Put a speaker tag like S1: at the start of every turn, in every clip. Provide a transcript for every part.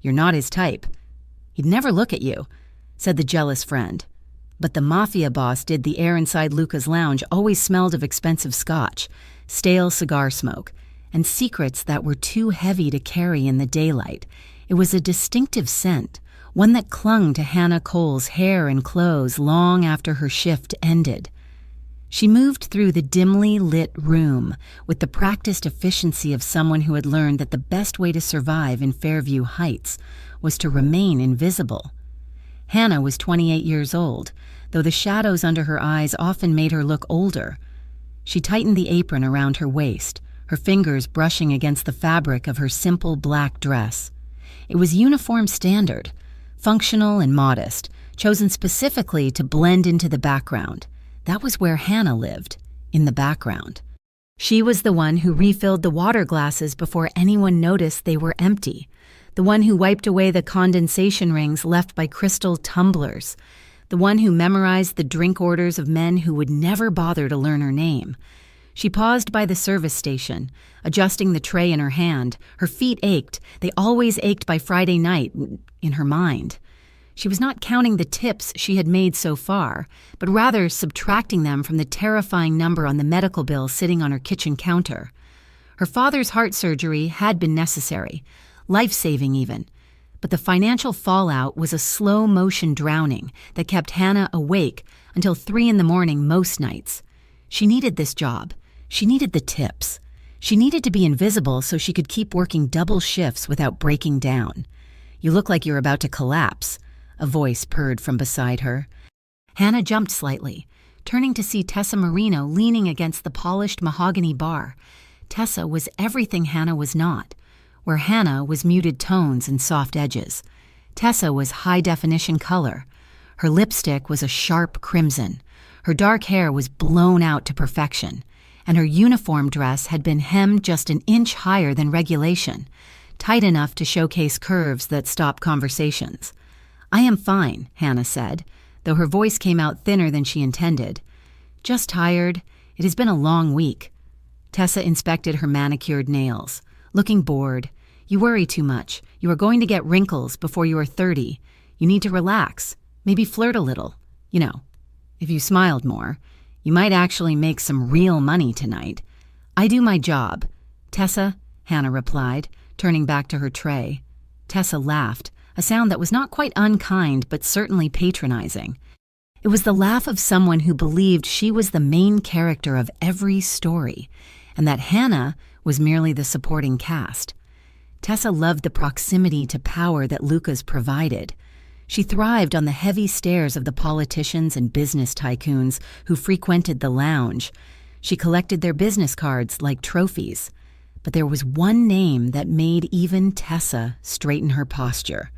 S1: "You're not his type. He'd never look at you," said the jealous friend. But the Mafia boss did. The air inside Luca's lounge always smelled of expensive scotch, stale cigar smoke, and secrets that were too heavy to carry in the daylight. It was a distinctive scent, one that clung to Hannah Cole's hair and clothes long after her shift ended. She moved through the dimly lit room with the practiced efficiency of someone who had learned that the best way to survive in Fairview Heights was to remain invisible. Hannah was 28 years old, though the shadows under her eyes often made her look older. She tightened the apron around her waist, her fingers brushing against the fabric of her simple black dress. It was uniform standard, functional and modest, chosen specifically to blend into the background. That was where Hannah lived, in the background. She was the one who refilled the water glasses before anyone noticed they were empty, the one who wiped away the condensation rings left by crystal tumblers, the one who memorized the drink orders of men who would never bother to learn her name. She paused by the service station, adjusting the tray in her hand. Her feet ached. They always ached by Friday night, in her mind. She was not counting the tips she had made so far, but rather subtracting them from the terrifying number on the medical bill sitting on her kitchen counter. Her father's heart surgery had been necessary, life-saving even, but the financial fallout was a slow-motion drowning that kept Hannah awake until 3 a.m. most nights. She needed this job. She needed the tips. She needed to be invisible so she could keep working double shifts without breaking down. "You look like you're about to collapse," a voice purred from beside her. Hannah jumped slightly, turning to see Tessa Marino leaning against the polished mahogany bar. Tessa was everything Hannah was not, where Hannah was muted tones and soft edges. Tessa was high-definition color. Her lipstick was a sharp crimson. Her dark hair was blown out to perfection, and her uniform dress had been hemmed just an inch higher than regulation, tight enough to showcase curves that stop conversations. "I am fine," Hannah said, though her voice came out thinner than she intended. "Just tired. It has been a long week." Tessa inspected her manicured nails, looking bored. "You worry too much. You are going to get wrinkles before you are 30. You need to relax, maybe flirt a little. You know, if you smiled more, you might actually make some real money tonight." "I do my job." "Tessa," Hannah replied, turning back to her tray. Tessa laughed, a sound that was not quite unkind but certainly patronizing. It was the laugh of someone who believed she was the main character of every story, and that Hannah was merely the supporting cast. Tessa loved the proximity to power that Luca's provided. She thrived on the heavy stares of the politicians and business tycoons who frequented the lounge. She collected their business cards like trophies. But there was one name that made even Tessa straighten her posture.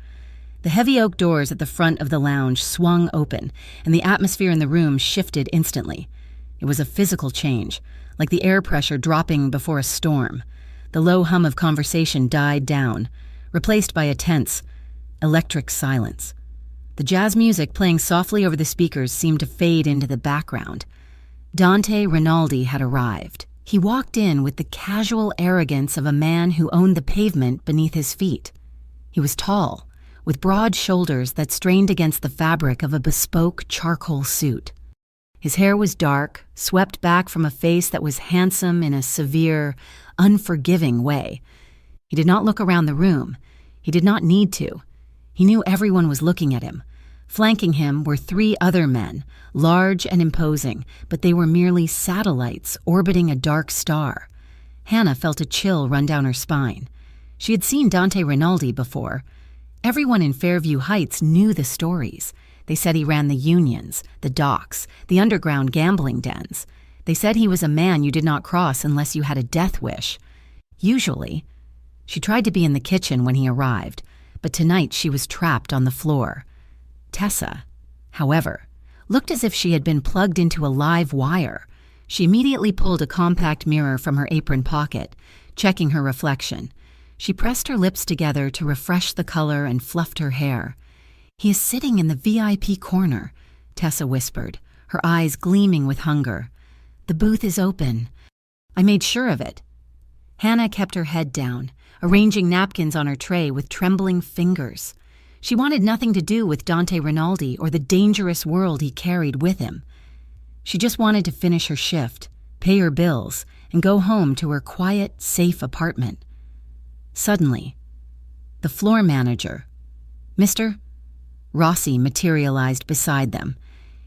S1: The heavy oak doors at the front of the lounge swung open, and the atmosphere in the room shifted instantly. It was a physical change, like the air pressure dropping before a storm. The low hum of conversation died down, replaced by a tense, electric silence. The jazz music playing softly over the speakers seemed to fade into the background. Dante Rinaldi had arrived. He walked in with the casual arrogance of a man who owned the pavement beneath his feet. He was tall, with broad shoulders that strained against the fabric of a bespoke charcoal suit. His hair was dark, swept back from a face that was handsome in a severe, unforgiving way. He did not look around the room. He did not need to. He knew everyone was looking at him. Flanking him were 3 other men, large and imposing, but they were merely satellites orbiting a dark star. Hannah felt a chill run down her spine. She had seen Dante Rinaldi before. Everyone in Fairview Heights knew the stories. They said he ran the unions, the docks, the underground gambling dens. They said he was a man you did not cross unless you had a death wish. Usually. She tried to be in the kitchen when he arrived, but tonight she was trapped on the floor. Tessa, however, looked as if she had been plugged into a live wire. She immediately pulled a compact mirror from her apron pocket, checking her reflection. She pressed her lips together to refresh the color and fluffed her hair. "He is sitting in the VIP corner," Tessa whispered, her eyes gleaming with hunger. "The booth is open. I made sure of it." Hannah kept her head down, arranging napkins on her tray with trembling fingers. She wanted nothing to do with Dante Rinaldi or the dangerous world he carried with him. She just wanted to finish her shift, pay her bills, and go home to her quiet, safe apartment. Suddenly, the floor manager, Mr. Rossi, materialized beside them.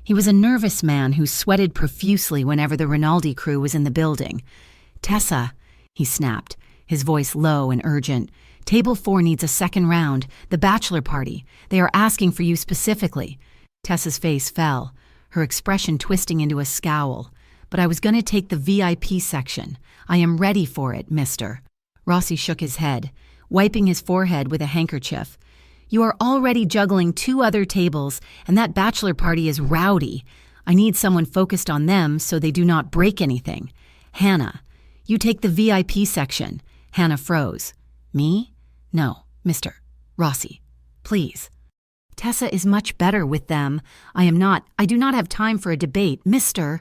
S1: He was a nervous man who sweated profusely whenever the Rinaldi crew was in the building. "Tessa," he snapped, his voice low and urgent. "Table 4 needs a second round, the bachelor party. They are asking for you specifically." Tessa's face fell, her expression twisting into a scowl. "But I was going to take the VIP section. I am ready for it, mister." Rossi shook his head, wiping his forehead with a handkerchief. "You are already juggling 2 other tables, and that bachelor party is rowdy. I need someone focused on them so they do not break anything. Hannah, you take the VIP section." Hannah froze. "Me? No, Mr. Rossi. Please." "Tessa is much better with them. I do not have time for a debate, Mr.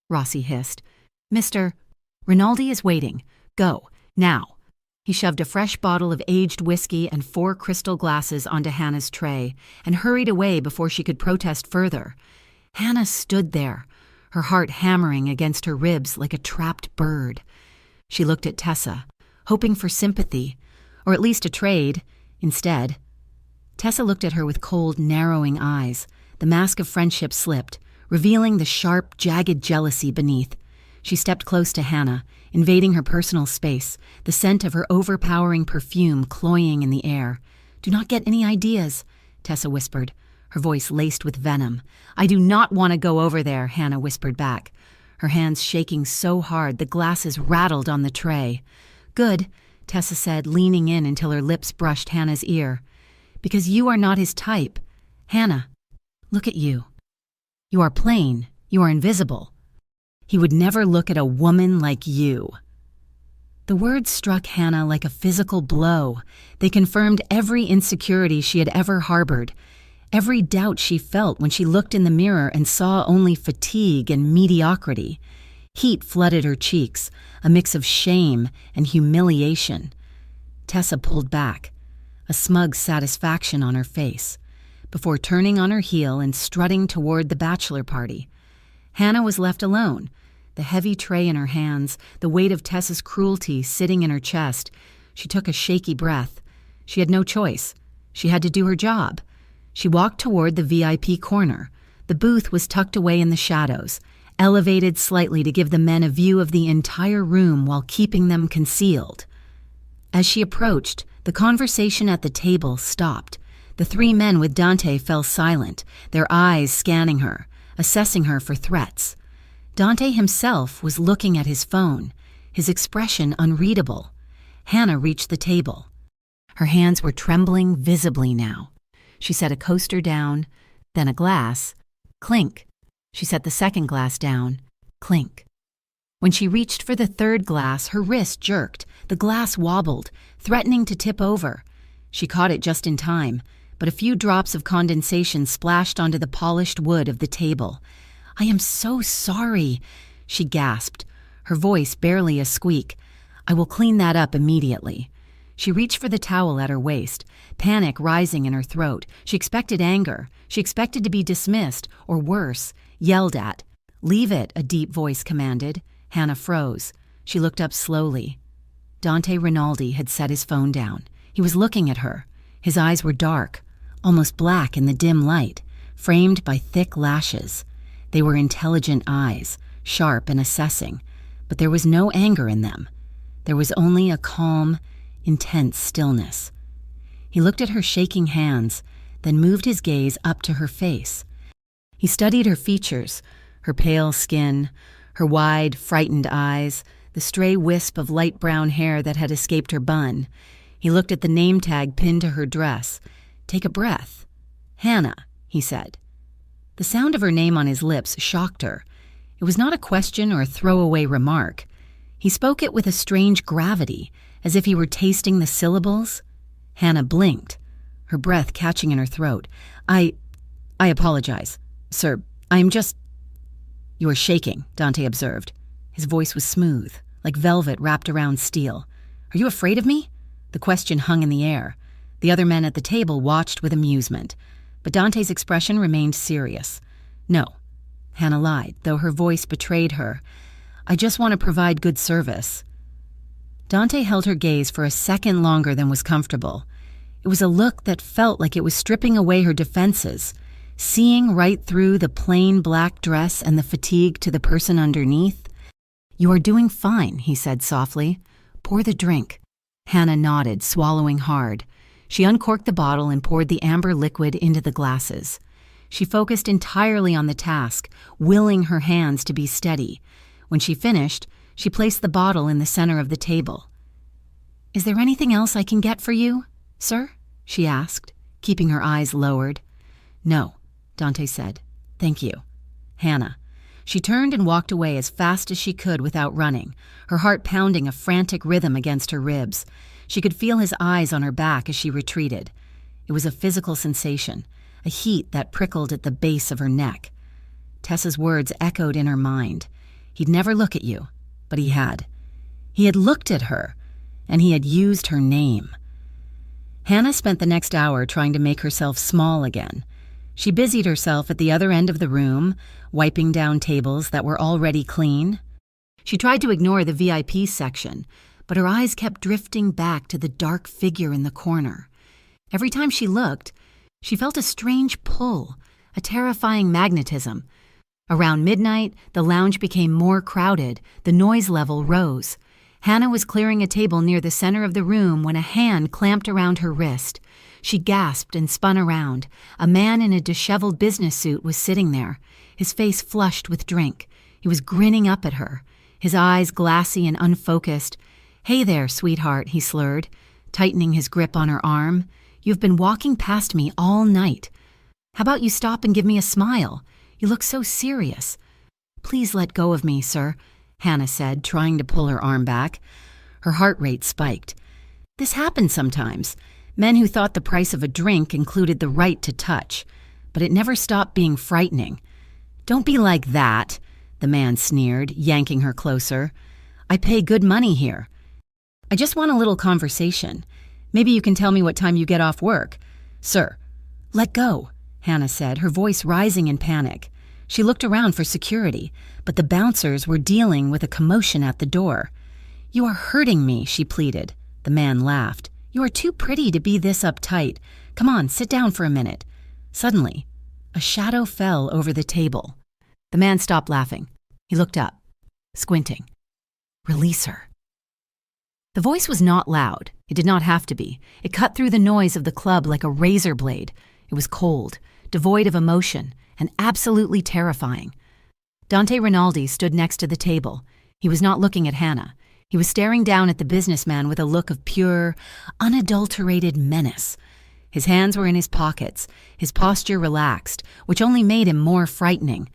S1: Rossi hissed. "Mr. Rinaldi is waiting. Go, now." He shoved a fresh bottle of aged whiskey and 4 crystal glasses onto Hannah's tray and hurried away before she could protest further. Hannah stood there, her heart hammering against her ribs like a trapped bird. She looked at Tessa, hoping for sympathy, or at least a trade. Instead, Tessa looked at her with cold, narrowing eyes. The mask of friendship slipped, revealing the sharp, jagged jealousy beneath. She stepped close to Hannah, invading her personal space, the scent of her overpowering perfume cloying in the air. "Do not get any ideas," Tessa whispered, her voice laced with venom. "I do not want to go over there," Hannah whispered back, her hands shaking so hard the glasses rattled on the tray. "Good," Tessa said, leaning in until her lips brushed Hannah's ear. "Because you are not his type. Hannah, look at you. You are plain. You are invisible. He would never look at a woman like you." The words struck Hannah like a physical blow. They confirmed every insecurity she had ever harbored, every doubt she felt when she looked in the mirror and saw only fatigue and mediocrity. Heat flooded her cheeks, a mix of shame and humiliation. Tessa pulled back, a smug satisfaction on her face, before turning on her heel and strutting toward the bachelor party. Hannah was left alone, the heavy tray in her hands, the weight of Tessa's cruelty sitting in her chest. She took a shaky breath. She had no choice. She had to do her job. She walked toward the VIP corner. The booth was tucked away in the shadows, elevated slightly to give the men a view of the entire room while keeping them concealed. As she approached, the conversation at the table stopped. The 3 men with Dante fell silent, their eyes scanning her, assessing her for threats. Dante himself was looking at his phone, his expression unreadable. Hannah reached the table. Her hands were trembling visibly now. She set a coaster down, then a glass. Clink. She set the second glass down. Clink. When she reached for the 3rd glass, her wrist jerked. The glass wobbled, threatening to tip over. She caught it just in time, but a few drops of condensation splashed onto the polished wood of the table. "I am so sorry," she gasped, her voice barely a squeak. "I will clean that up immediately." She reached for the towel at her waist, panic rising in her throat. She expected anger. She expected to be dismissed, or worse, yelled at. "Leave it," a deep voice commanded. Hannah froze. She looked up slowly. Dante Rinaldi had set his phone down. He was looking at her. His eyes were dark, almost black in the dim light, framed by thick lashes. They were intelligent eyes, sharp and assessing, but there was no anger in them. There was only a calm, intense stillness. He looked at her shaking hands, then moved his gaze up to her face. He studied her features, her pale skin, her wide, frightened eyes, the stray wisp of light brown hair that had escaped her bun. He looked at the name tag pinned to her dress. "Take a breath." "Hannah," he said. The sound of her name on his lips shocked her. It was not a question or a throwaway remark. He spoke it with a strange gravity, as if he were tasting the syllables. Hannah blinked, her breath catching in her throat. I apologize, sir. I am just—" "You are shaking," Dante observed. His voice was smooth, like velvet wrapped around steel. "Are you afraid of me?" The question hung in the air. The other men at the table watched with amusement, but Dante's expression remained serious. "No," Hannah lied, though her voice betrayed her. "I just want to provide good service." Dante held her gaze for a second longer than was comfortable. It was a look that felt like it was stripping away her defenses, seeing right through the plain black dress and the fatigue to the person underneath. "You are doing fine," he said softly. "Pour the drink." Hannah nodded, swallowing hard. She uncorked the bottle and poured the amber liquid into the glasses. She focused entirely on the task, willing her hands to be steady. When she finished, she placed the bottle in the center of the table. "Is there anything else I can get for you, sir?" she asked, keeping her eyes lowered. "No," Dante said. "Thank you." "Hannah." She turned and walked away as fast as she could without running, her heart pounding a frantic rhythm against her ribs. She could feel his eyes on her back as she retreated. It was a physical sensation, a heat that prickled at the base of her neck. Tessa's words echoed in her mind. He'd never look at you, but he had. He had looked at her, and he had used her name. Hannah spent the next hour trying to make herself small again. She busied herself at the other end of the room, wiping down tables that were already clean. She tried to ignore the VIP section, but her eyes kept drifting back to the dark figure in the corner. Every time she looked, she felt a strange pull, a terrifying magnetism. Around midnight, the lounge became more crowded, the noise level rose. Hannah was clearing a table near the center of the room when a hand clamped around her wrist. She gasped and spun around. A man in a disheveled business suit was sitting there, his face flushed with drink. He was grinning up at her, his eyes glassy and unfocused. "Hey there, sweetheart," he slurred, tightening his grip on her arm. "You've been walking past me all night. How about you stop and give me a smile? You look so serious." "Please let go of me, sir," Hannah said, trying to pull her arm back. Her heart rate spiked. This happened sometimes. Men who thought the price of a drink included the right to touch. But it never stopped being frightening. "Don't be like that," the man sneered, yanking her closer. "I pay good money here. I just want a little conversation. Maybe you can tell me what time you get off work." "Sir." "Let go," Hannah said, her voice rising in panic. She looked around for security, but the bouncers were dealing with a commotion at the door. "You are hurting me," she pleaded. The man laughed. "You are too pretty to be this uptight. Come on, sit down for a minute." Suddenly, a shadow fell over the table. The man stopped laughing. He looked up, squinting. "Release her." The voice was not loud. It did not have to be. It cut through the noise of the club like a razor blade. It was cold, devoid of emotion, and absolutely terrifying. Dante Rinaldi stood next to the table. He was not looking at Hannah. He was staring down at the businessman with a look of pure, unadulterated menace. His hands were in his pockets, his posture relaxed, which only made him more frightening.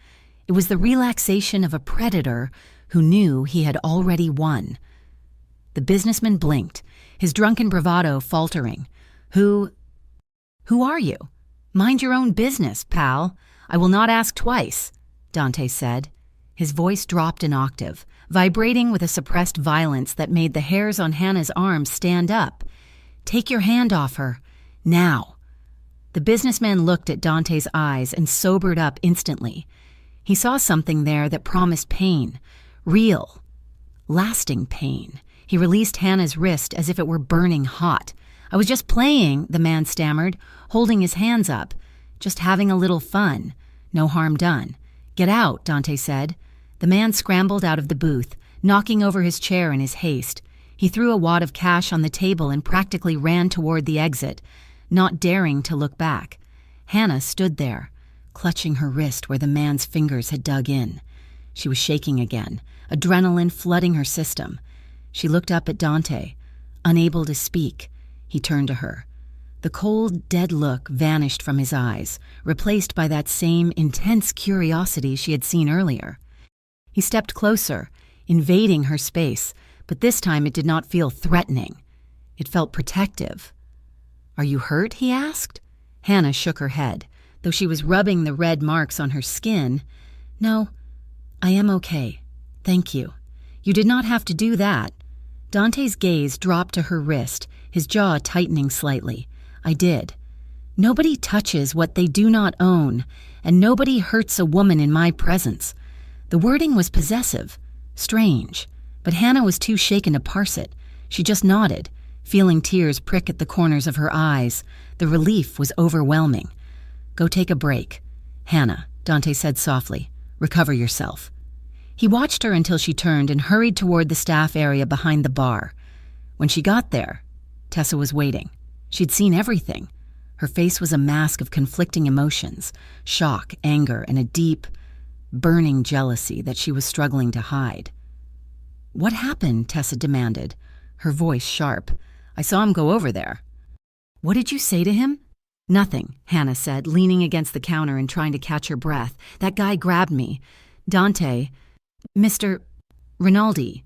S1: It was the relaxation of a predator who knew he had already won. The businessman blinked, his drunken bravado faltering. Who are you?" "Mind your own business, pal. I will not ask twice," Dante said. His voice dropped an octave, vibrating with a suppressed violence that made the hairs on Hannah's arms stand up. "Take your hand off her. Now." The businessman looked at Dante's eyes and sobered up instantly. He saw something there that promised pain. Real, lasting pain. He released Hannah's wrist as if it were burning hot. "I was just playing," the man stammered, holding his hands up. "Just having a little fun. No harm done." "Get out," Dante said. The man scrambled out of the booth, knocking over his chair in his haste. He threw a wad of cash on the table and practically ran toward the exit, not daring to look back. Hannah stood there, clutching her wrist where the man's fingers had dug in. She was shaking again, adrenaline flooding her system. She looked up at Dante, unable to speak. He turned to her. The cold, dead look vanished from his eyes, replaced by that same intense curiosity she had seen earlier. He stepped closer, invading her space, but this time it did not feel threatening. It felt protective. "Are you hurt?" he asked. Hannah shook her head, though she was rubbing the red marks on her skin. "No, I am okay. Thank you. You did not have to do that." Dante's gaze dropped to her wrist, his jaw tightening slightly. I did. Nobody touches what they do not own, and nobody hurts a woman in my presence. The wording was possessive, strange, but Hannah was too shaken to parse it. She just nodded, feeling tears prick at the corners of her eyes. The relief was overwhelming. Go take a break. Hannah, Dante said softly. Recover yourself. He watched her until she turned and hurried toward the staff area behind the bar. When she got there, Tessa was waiting. She'd seen everything. Her face was a mask of conflicting emotions, shock, anger, and a deep, burning jealousy that she was struggling to hide. What happened? Tessa demanded, her voice sharp. I saw him go over there. What did you say to him? Nothing, Hannah said, leaning against the counter and trying to catch her breath. That guy grabbed me. Dante, Mr. Rinaldi.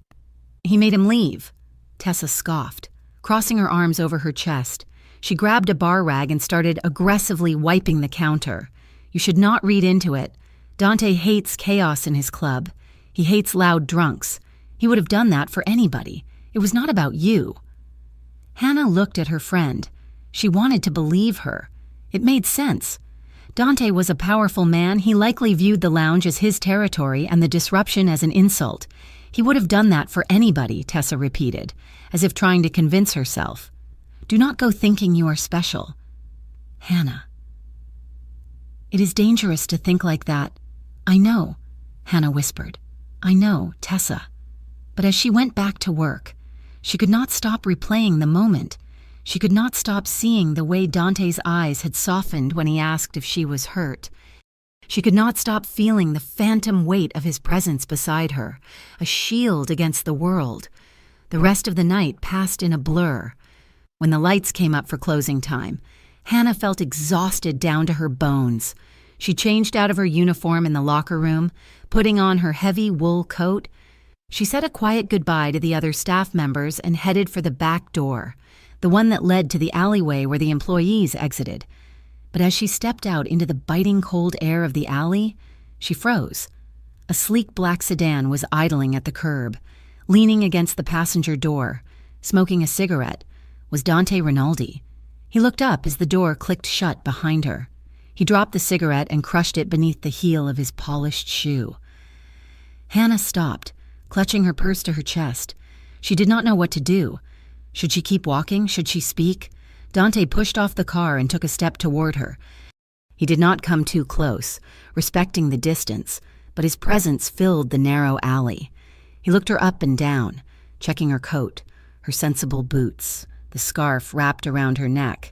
S1: He made him leave. Tessa scoffed, crossing her arms over her chest. She grabbed a bar rag and started aggressively wiping the counter. You should not read into it. Dante hates chaos in his club. He hates loud drunks. He would have done that for anybody. It was not about you. Hannah looked at her friend. She wanted to believe her. It made sense. Dante was a powerful man. He likely viewed the lounge as his territory and the disruption as an insult. He would have done that for anybody, Tessa repeated, as if trying to convince herself. Do not go thinking you are special. Hannah. It is dangerous to think like that. I know, Hannah whispered. I know, Tessa. But as she went back to work, she could not stop replaying the moment. She could not stop seeing the way Dante's eyes had softened when he asked if she was hurt. She could not stop feeling the phantom weight of his presence beside her, a shield against the world. The rest of the night passed in a blur. When the lights came up for closing time, Hannah felt exhausted down to her bones. She changed out of her uniform in the locker room, putting on her heavy wool coat. She said a quiet goodbye to the other staff members and headed for the back door, the one that led to the alleyway where the employees exited. But as she stepped out into the biting cold air of the alley, she froze. A sleek black sedan was idling at the curb. Leaning against the passenger door, smoking a cigarette, was Dante Rinaldi. He looked up as the door clicked shut behind her. He dropped the cigarette and crushed it beneath the heel of his polished shoe. Hannah stopped, clutching her purse to her chest. She did not know what to do. Should she keep walking? Should she speak? Dante pushed off the car and took a step toward her. He did not come too close, respecting the distance, but his presence filled the narrow alley. He looked her up and down, checking her coat, her sensible boots, the scarf wrapped around her neck.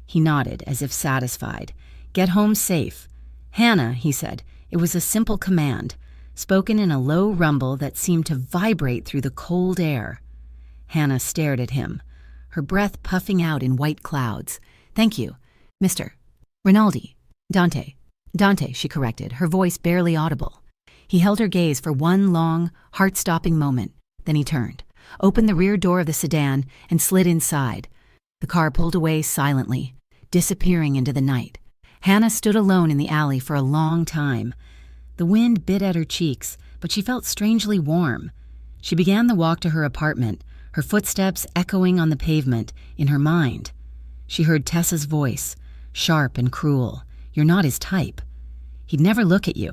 S1: He nodded, as if satisfied. Get home safe. Hannah, he said. It was a simple command, spoken in a low rumble that seemed to vibrate through the cold air. Hannah stared at him, her breath puffing out in white clouds. Thank you, Mr. Rinaldi. Dante, she corrected, her voice barely audible. He held her gaze for one long, heart-stopping moment. Then he turned, opened the rear door of the sedan, and slid inside. The car pulled away silently, disappearing into the night. Hannah stood alone in the alley for a long time. The wind bit at her cheeks, but she felt strangely warm. She began the walk to her apartment, her footsteps echoing on the pavement in her mind. She heard Tessa's voice, sharp and cruel. You're not his type. He'd never look at you.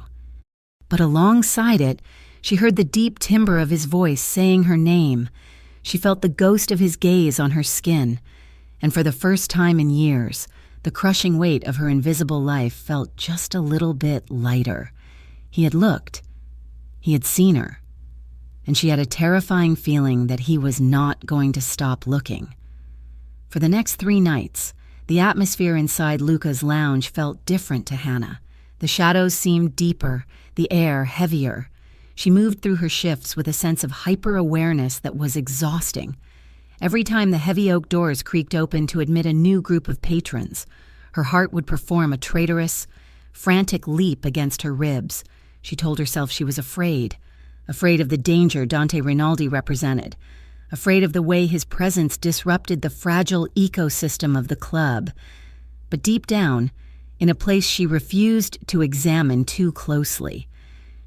S1: But alongside it, she heard the deep timbre of his voice saying her name. She felt the ghost of his gaze on her skin, and for the first time in years, the crushing weight of her invisible life felt just a little bit lighter. He had looked. He had seen her. And she had a terrifying feeling that he was not going to stop looking. For the next 3 nights, the atmosphere inside Luca's lounge felt different to Hannah. The shadows seemed deeper, the air heavier. She moved through her shifts with a sense of hyper-awareness that was exhausting. Every time the heavy oak doors creaked open to admit a new group of patrons, her heart would perform a traitorous, frantic leap against her ribs. She told herself she was afraid of the danger Dante Rinaldi represented, afraid of the way his presence disrupted the fragile ecosystem of the club. But deep down, in a place she refused to examine too closely,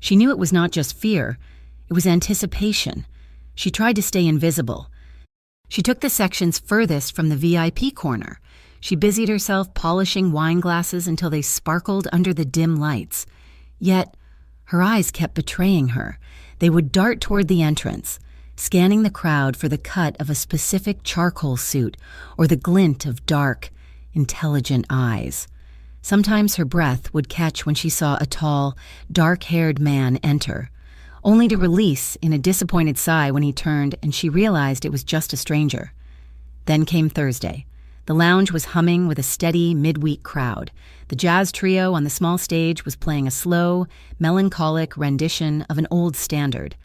S1: she knew it was not just fear, it was anticipation. She tried to stay invisible. She took the sections furthest from the VIP corner. She busied herself polishing wine glasses until they sparkled under the dim lights. Yet, her eyes kept betraying her. They would dart toward the entrance, scanning the crowd for the cut of a specific charcoal suit or the glint of dark, intelligent eyes. Sometimes her breath would catch when she saw a tall, dark-haired man enter, only to release in a disappointed sigh when he turned and she realized it was just a stranger. Then came Thursday. The lounge was humming with a steady midweek crowd. The jazz trio on the small stage was playing a slow, melancholic rendition of an old standard.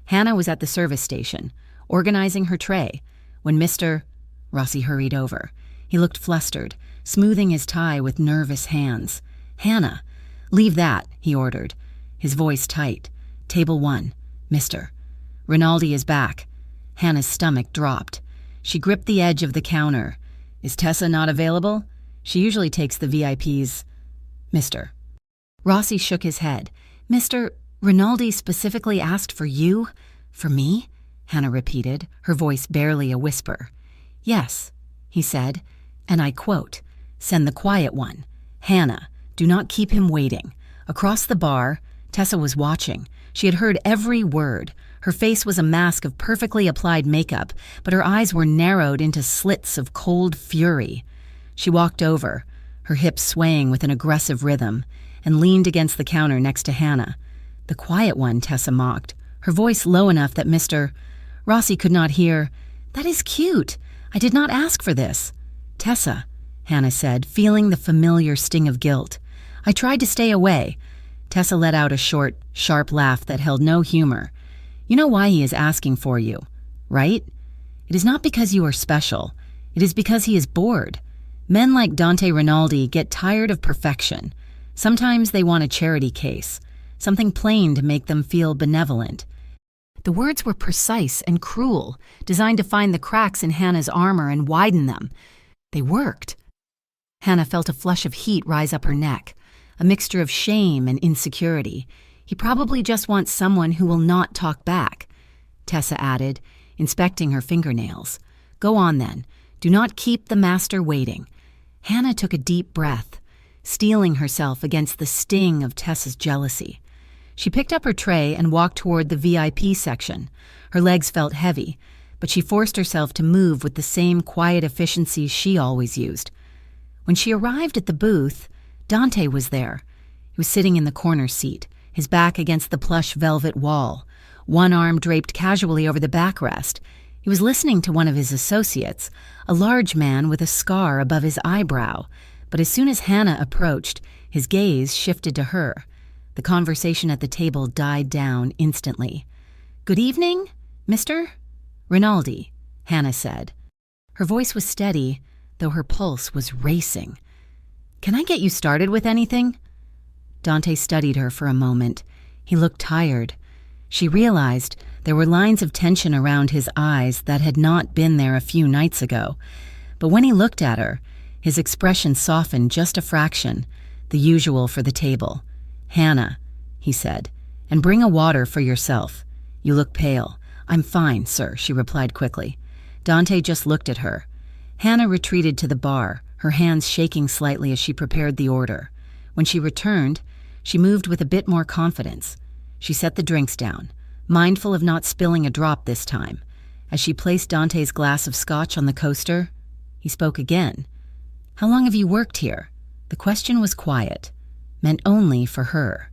S1: Hannah was at the service station, organizing her tray, when Mr. Rossi hurried over. He looked flustered, smoothing his tie with nervous hands. "Hannah, leave that," he ordered, his voice tight. "Table 1, Mr. Rinaldi is back." Hannah's stomach dropped. She gripped the edge of the counter. "Is Tessa not available? She usually takes the VIPs. Mr." Rossi shook his head. "Mr. Rinaldi specifically asked for you? For me?" Hannah repeated, her voice barely a whisper. "Yes," he said, and I quote, "Send the quiet one. Hannah, do not keep him waiting." Across the bar, Tessa was watching. She had heard every word. Her face was a mask of perfectly applied makeup, but her eyes were narrowed into slits of cold fury. She walked over, her hips swaying with an aggressive rhythm, and leaned against the counter next to Hannah. "The quiet one," Tessa mocked, her voice low enough that Mr. Rossi could not hear. "That is cute. I did not ask for this." "Tessa," Hannah said, feeling the familiar sting of guilt. "I tried to stay away." Tessa let out a short, sharp laugh that held no humor. "You know why he is asking for you, right? It is not because you are special. It is because he is bored. Men like Dante Rinaldi get tired of perfection. Sometimes they want a charity case, something plain to make them feel benevolent." The words were precise and cruel, designed to find the cracks in Hannah's armor and widen them. They worked. Hannah felt a flush of heat rise up her neck, a mixture of shame and insecurity. "He probably just wants someone who will not talk back," Tessa added, inspecting her fingernails. "Go on then. Do not keep the master waiting." Hannah took a deep breath, steeling herself against the sting of Tessa's jealousy. She picked up her tray and walked toward the VIP section. Her legs felt heavy, but she forced herself to move with the same quiet efficiency she always used. When she arrived at the booth, Dante was there. He was sitting in the corner seat, his back against the plush velvet wall, one arm draped casually over the backrest. He was listening to one of his associates, a large man with a scar above his eyebrow, but as soon as Hannah approached, his gaze shifted to her. The conversation at the table died down instantly. "Good evening, Mr. Rinaldi," Hannah said. Her voice was steady, though her pulse was racing. "Can I get you started with anything?" Dante studied her for a moment. He looked tired. She realized there were lines of tension around his eyes that had not been there a few nights ago. But when he looked at her, his expression softened just a fraction, the usual for the table. "Hannah," he said, "and bring a water for yourself. You look pale." "I'm fine, sir," she replied quickly. Dante just looked at her. Hannah retreated to the bar, her hands shaking slightly as she prepared the order. When she returned, she moved with a bit more confidence. She set the drinks down, mindful of not spilling a drop this time. As she placed Dante's glass of scotch on the coaster, he spoke again. "How long have you worked here?" The question was quiet, meant only for her.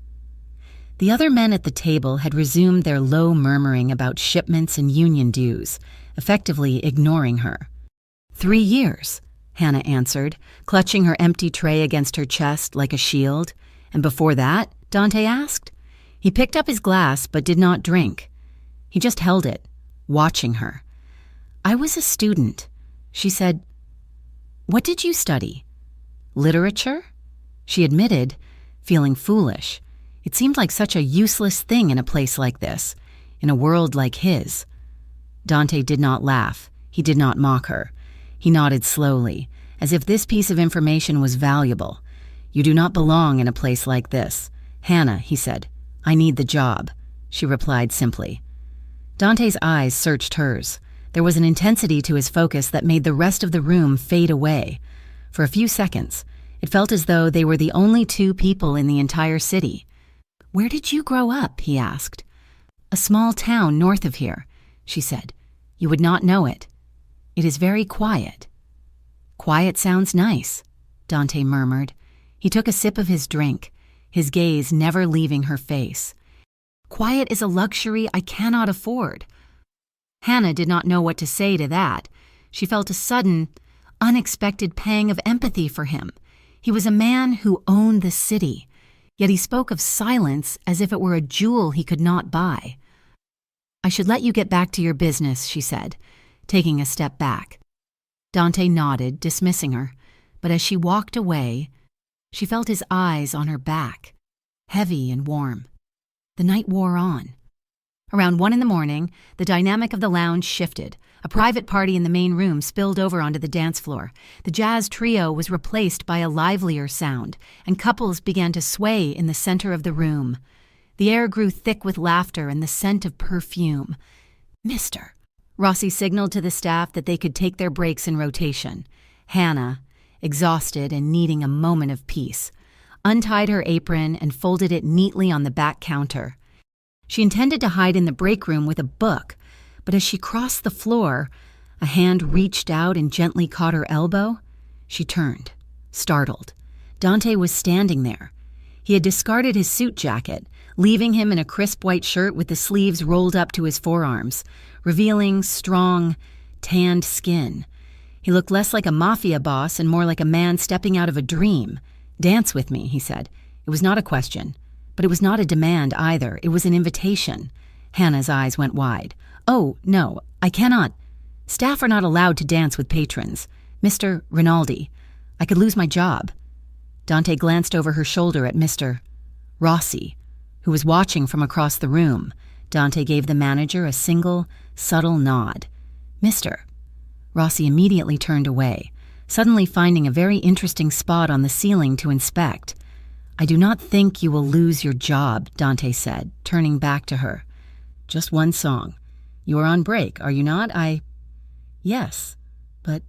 S1: The other men at the table had resumed their low murmuring about shipments and union dues, effectively ignoring her. 3 years, Hannah answered, clutching her empty tray against her chest like a shield. "And before that?" Dante asked. He picked up his glass but did not drink. He just held it, watching her. "I was a student," she said. "What did you study?" "Literature?" She admitted, feeling foolish. It seemed like such a useless thing in a place like this, in a world like his. Dante did not laugh. He did not mock her. He nodded slowly, as if this piece of information was valuable. "You do not belong in a place like this." "Hannah," he said, "I need the job," she replied simply. Dante's eyes searched hers. There was an intensity to his focus that made the rest of the room fade away. For a few seconds, it felt as though they were the only two people in the entire city. "Where did you grow up?" he asked. "A small town north of here," she said. "You would not know it. It is very quiet." "Quiet sounds nice," Dante murmured. He took a sip of his drink, his gaze never leaving her face. "Quiet is a luxury I cannot afford." Hannah did not know what to say to that. She felt a sudden, unexpected pang of empathy for him. He was a man who owned the city, yet he spoke of silence as if it were a jewel he could not buy. "I should let you get back to your business," she said, taking a step back. Dante nodded, dismissing her, but as she walked away, she felt his eyes on her back, heavy and warm. The night wore on. Around 1 a.m, the dynamic of the lounge shifted. A private party in the main room spilled over onto the dance floor. The jazz trio was replaced by a livelier sound, and couples began to sway in the center of the room. The air grew thick with laughter and the scent of perfume. "Mister," Rossi signaled to the staff that they could take their breaks in rotation. Hannah, exhausted and needing a moment of peace, untied her apron and folded it neatly on the back counter. She intended to hide in the break room with a book, but as she crossed the floor, a hand reached out and gently caught her elbow. She turned, startled. Dante was standing there. He had discarded his suit jacket, leaving him in a crisp white shirt with the sleeves rolled up to his forearms, revealing strong, tanned skin. He looked less like a mafia boss and more like a man stepping out of a dream. "Dance with me," he said. It was not a question, but it was not a demand either. It was an invitation. Hannah's eyes went wide. "Oh, no, I cannot. Staff are not allowed to dance with patrons. Mr. Rinaldi, I could lose my job." Dante glanced over her shoulder at Mr. Rossi, who was watching from across the room. Dante gave the manager a single, subtle nod. "Mr." Rossi immediately turned away, suddenly finding a very interesting spot on the ceiling to inspect. "I do not think you will lose your job," Dante said, turning back to her. "Just one song. You are on break, are you not? Yes, but..."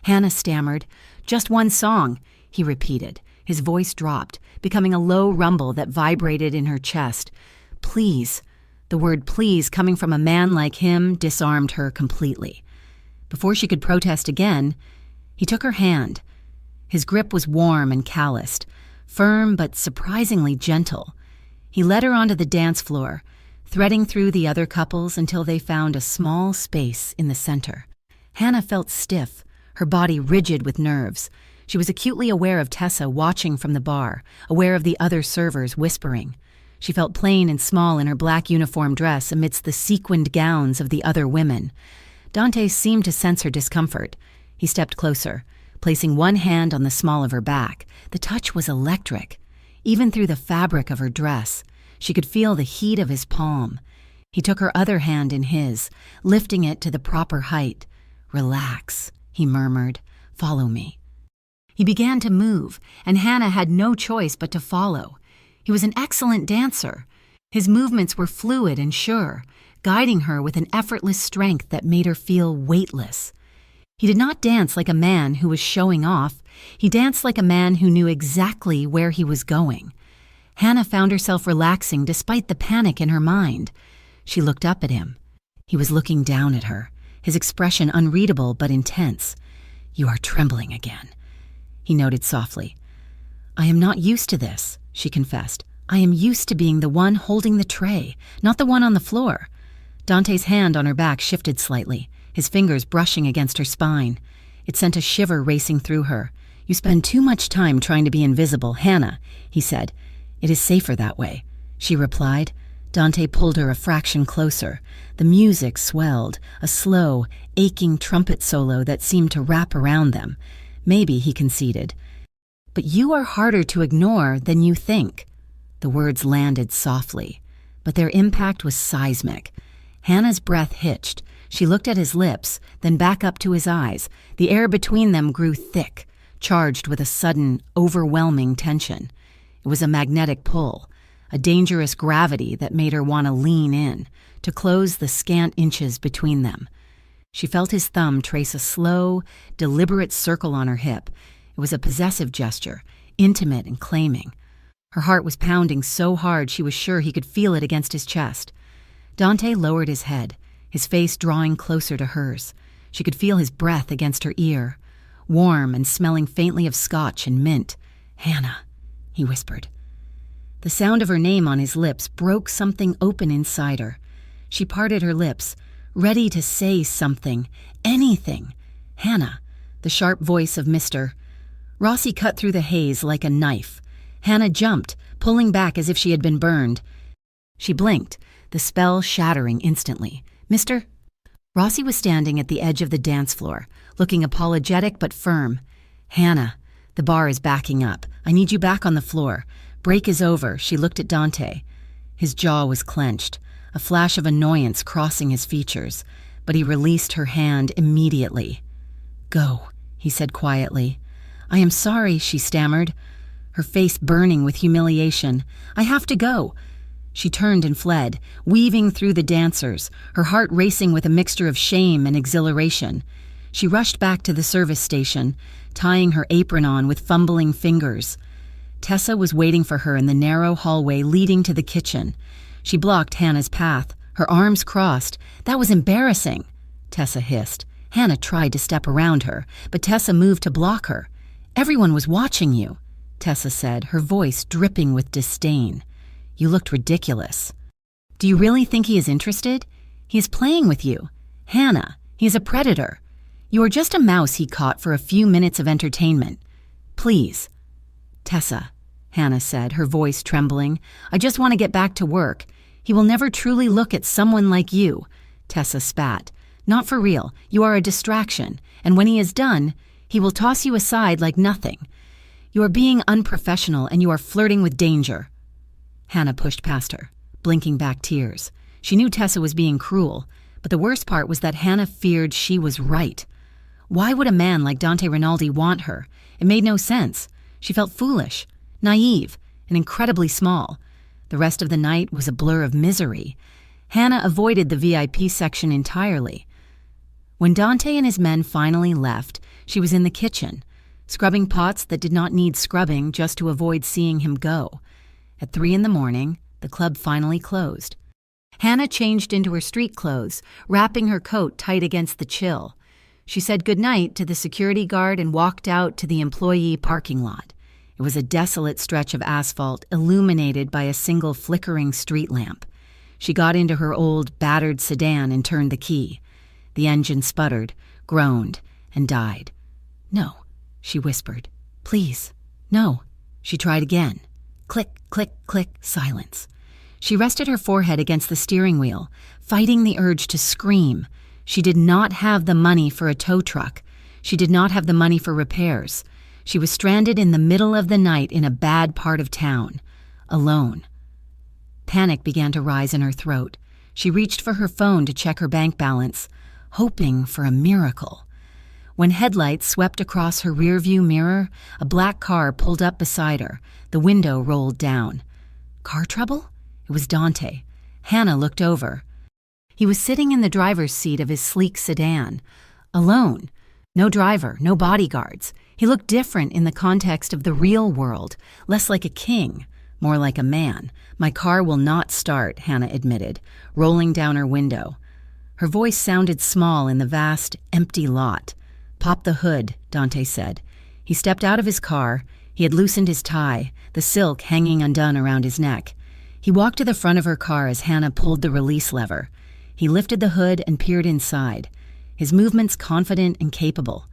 S1: Hannah stammered. "Just one song," he repeated. His voice dropped, becoming a low rumble that vibrated in her chest. "Please." The word "please" coming from a man like him disarmed her completely. Before she could protest again, he took her hand. His grip was warm and calloused, firm but surprisingly gentle. He led her onto the dance floor, threading through the other couples until they found a small space in the center. Hannah felt stiff, her body rigid with nerves. She was acutely aware of Tessa watching from the bar, aware of the other servers whispering. She felt plain and small in her black uniform dress amidst the sequined gowns of the other women. Dante seemed to sense her discomfort. He stepped closer, placing one hand on the small of her back. The touch was electric. Even through the fabric of her dress, she could feel the heat of his palm. He took her other hand in his, lifting it to the proper height. "Relax," he murmured. "Follow me." He began to move, and Hannah had no choice but to follow. He was an excellent dancer. His movements were fluid and sure, guiding her with an effortless strength that made her feel weightless. He did not dance like a man who was showing off. He danced like a man who knew exactly where he was going. Hannah found herself relaxing despite the panic in her mind. She looked up at him. He was looking down at her, his expression unreadable but intense. "You are trembling again," he noted softly. "I am not used to this," she confessed. "I am used to being the one holding the tray, not the one on the floor." Dante's hand on her back shifted slightly, his fingers brushing against her spine. It sent a shiver racing through her. "You spend too much time trying to be invisible, Hannah," he said. "It is safer that way," she replied. Dante pulled her a fraction closer. The music swelled, a slow, aching trumpet solo that seemed to wrap around them. "Maybe," he conceded. "But you are harder to ignore than you think." The words landed softly, but their impact was seismic. Hannah's breath hitched. She looked at his lips, then back up to his eyes. The air between them grew thick, charged with a sudden, overwhelming tension. It was a magnetic pull, a dangerous gravity that made her want to lean in, to close the scant inches between them. She felt his thumb trace a slow, deliberate circle on her hip. It was a possessive gesture, intimate and claiming. Her heart was pounding so hard she was sure he could feel it against his chest. Dante lowered his head, his face drawing closer to hers. She could feel his breath against her ear, warm and smelling faintly of scotch and mint. "Hannah," he whispered. The sound of her name on his lips broke something open inside her. She parted her lips, ready to say something, anything. "Hannah," the sharp voice of Mr. Rossi cut through the haze like a knife. Hannah jumped, pulling back as if she had been burned. She blinked, the spell shattering instantly. "Mr.?" Rossi was standing at the edge of the dance floor, looking apologetic but firm. "Hannah, the bar is backing up. I need you back on the floor. Break is over." She looked at Dante. His jaw was clenched, a flash of annoyance crossing his features, but he released her hand immediately. "Go," he said quietly. "I am sorry," she stammered, her face burning with humiliation. "I have to go." She turned and fled, weaving through the dancers, her heart racing with a mixture of shame and exhilaration. She rushed back to the service station, tying her apron on with fumbling fingers. Tessa was waiting for her in the narrow hallway leading to the kitchen. She blocked Hannah's path, her arms crossed. "That was embarrassing," Tessa hissed. Hannah tried to step around her, but Tessa moved to block her. "Everyone was watching you," Tessa said, her voice dripping with disdain. "You looked ridiculous." "Do you really think he is interested? He is playing with you. Hannah, he is a predator. You are just a mouse he caught for a few minutes of entertainment. Please." "Tessa," Hannah said, her voice trembling, "I just want to get back to work. He will never truly look at someone like you." Tessa spat. "Not for real. You are a distraction, and when he is done, he will toss you aside like nothing. You are being unprofessional and you are flirting with danger." Hannah pushed past her, blinking back tears. She knew Tessa was being cruel, but the worst part was that Hannah feared she was right. Why would a man like Dante Rinaldi want her? It made no sense. She felt foolish, naive, and incredibly small. The rest of the night was a blur of misery. Hannah avoided the VIP section entirely. When Dante and his men finally left, she was in the kitchen, scrubbing pots that did not need scrubbing just to avoid seeing him go. At 3 a.m, the club finally closed. Hannah changed into her street clothes, wrapping her coat tight against the chill. She said goodnight to the security guard and walked out to the employee parking lot. It was a desolate stretch of asphalt illuminated by a single flickering street lamp. She got into her old, battered sedan and turned the key. The engine sputtered, groaned, and died. "No," she whispered. "Please, no." She tried again. Click, click, click, silence. She rested her forehead against the steering wheel, fighting the urge to scream. She did not have the money for a tow truck. She did not have the money for repairs. She was stranded in the middle of the night in a bad part of town, alone. Panic began to rise in her throat. She reached for her phone to check her bank balance, hoping for a miracle. When headlights swept across her rearview mirror, a black car pulled up beside her. The window rolled down. Car trouble? It was Dante. Hannah looked over. He was sitting in the driver's seat of his sleek sedan, alone. No driver, no bodyguards. He looked different in the context of the real world, less like a king, more like a man. "My car will not start," Hannah admitted, rolling down her window. Her voice sounded small in the vast, empty lot. "Pop the hood," Dante said. He stepped out of his car. He had loosened his tie, the silk hanging undone around his neck. He walked to the front of her car as Hannah pulled the release lever. He lifted the hood and peered inside, his movements confident and capable.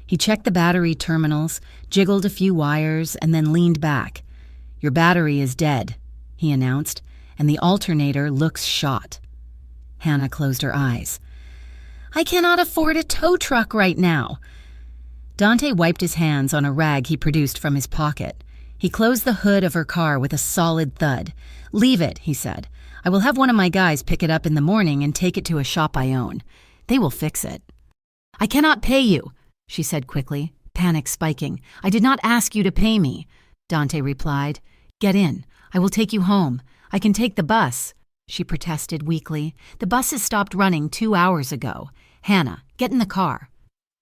S1: He checked the battery terminals, jiggled a few wires, and then leaned back. "Your battery is dead," he announced, "and the alternator looks shot." Hannah closed her eyes. "I cannot afford a tow truck right now." Dante wiped his hands on a rag he produced from his pocket. He closed the hood of her car with a solid thud. "Leave it," he said. "I will have one of my guys pick it up in the morning and take it to a shop I own. They will fix it." "I cannot pay you," she said quickly, panic spiking. "I did not ask you to pay me," Dante replied. "Get in. "I will take you home. I can take the bus," she protested weakly. "The bus has stopped running 2 hours ago. Hannah, get in the car."